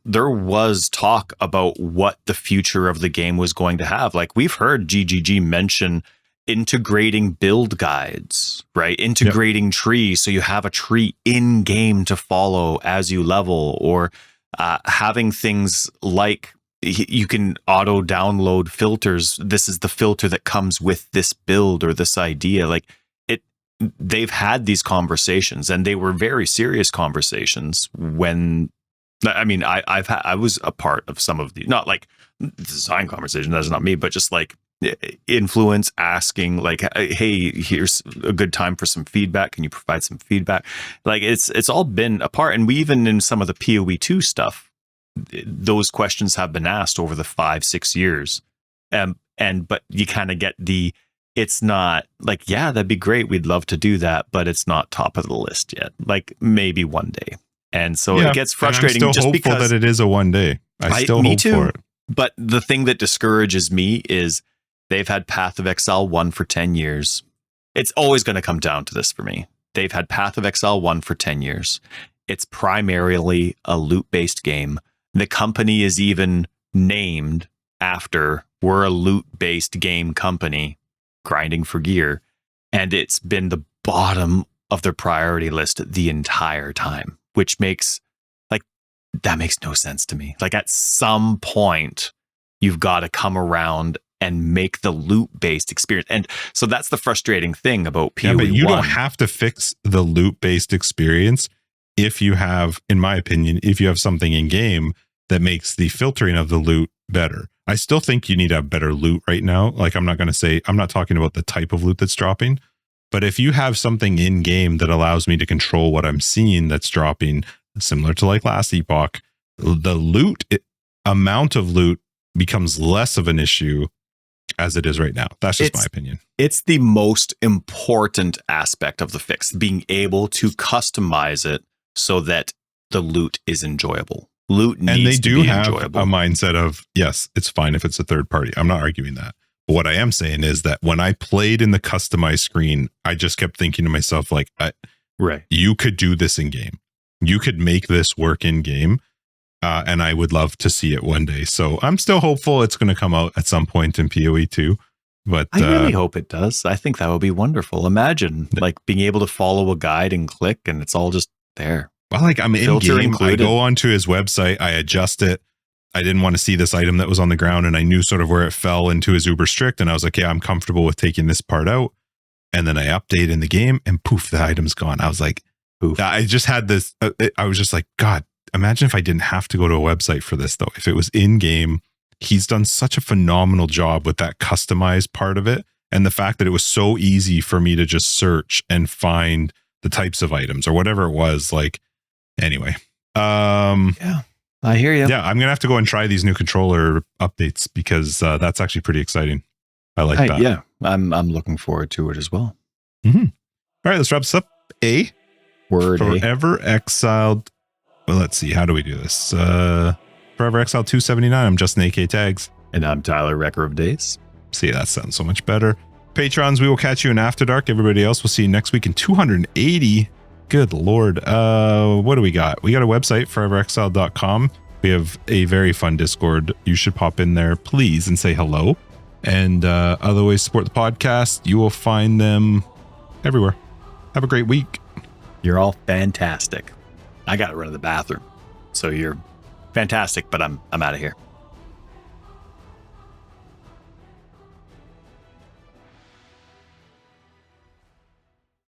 there was talk about what the future of the game was going to have. Like, we've heard GGG mention integrating build guides, right? Integrating trees, so you have a tree in game to follow as you level, or having things like you can auto download filters. This is the filter that comes with this build or this idea. Like, they've had these conversations, and they were very serious conversations. When, I mean, I was a part of some of the, not like design conversation, that's not me, but just like influence, asking like, hey, here's a good time for some feedback, can you provide some feedback? Like, it's all been a part. And we, even in some of the PoE 2 stuff, those questions have been asked over the 5-6 years, but you kind of get it's not like, yeah, that'd be great, we'd love to do that, but it's not top of the list yet. Like, maybe one day. And so it gets frustrating. I'm still hopeful because that it is a one day. I still hope for it. But the thing that discourages me is they've had Path of Exile 1 for 10 years. It's always going to come down to this for me. They've had Path of Exile 1 for 10 years. It's primarily a loot-based game. The company is even named after, we're a loot-based game company grinding for gear, and it's been the bottom of their priority list the entire time, which makes, like, that makes no sense to me. Like, at some point you've got to come around and make the loot-based experience. And so that's the frustrating thing about PoE 1. But you don't have to fix the loot-based experience if you have, in my opinion, if you have something in game that makes the filtering of the loot better. I still think you need to have better loot right now. Like, I'm not talking about the type of loot that's dropping, but if you have something in game that allows me to control what I'm seeing that's dropping, similar to like Last Epoch, the amount of loot becomes less of an issue as it is right now. That's just my opinion. It's the most important aspect of the fix, being able to customize it so that the loot is enjoyable. Loot needs to be enjoyable. And they do have a mindset of, yes, it's fine if it's a third party. I'm not arguing that. But what I am saying is that when I played in the customized screen, I just kept thinking to myself, like, Right. You could do this in game. You could make this work in game. And I would love to see it one day. So I'm still hopeful it's going to come out at some point in PoE 2. But I really hope it does. I think that would be wonderful. Imagine like being able to follow a guide and click and it's all just there. Well, like I'm in Filter game. included. I go onto his website. I adjust it. I didn't want to see this item that was on the ground, and I knew sort of where it fell into his uber strict. And I was like, yeah, I'm comfortable with taking this part out. And then I update in the game, and poof, the item's gone. I was like, Oof. I just had this. I was just like, God, imagine if I didn't have to go to a website for this, though. If it was in game, he's done such a phenomenal job with that customized part of it. And the fact that it was so easy for me to just search and find the types of items or whatever it was. Like, anyway. Yeah, I hear you. Yeah, I'm going to have to go and try these new controller updates because that's actually pretty exciting. I like that. Yeah, I'm looking forward to it as well. Mm-hmm. All right, let's wrap this up. Word. Forever Exiled. Well, let's see. How do we do this? Forever Exiled 279. I'm Justin AK Tags. And I'm Tyler, Wrecker of Days. See, that sounds so much better. Patrons, we will catch you in After Dark. Everybody else, we'll see you next week in 280. Good Lord. What do we got? We got a website, foreverexiled.com. We have a very fun Discord. You should pop in there, please, and say hello. And other ways to support the podcast, you will find them everywhere. Have a great week. You're all fantastic. I got to run to the bathroom. So you're fantastic, but I'm out of here.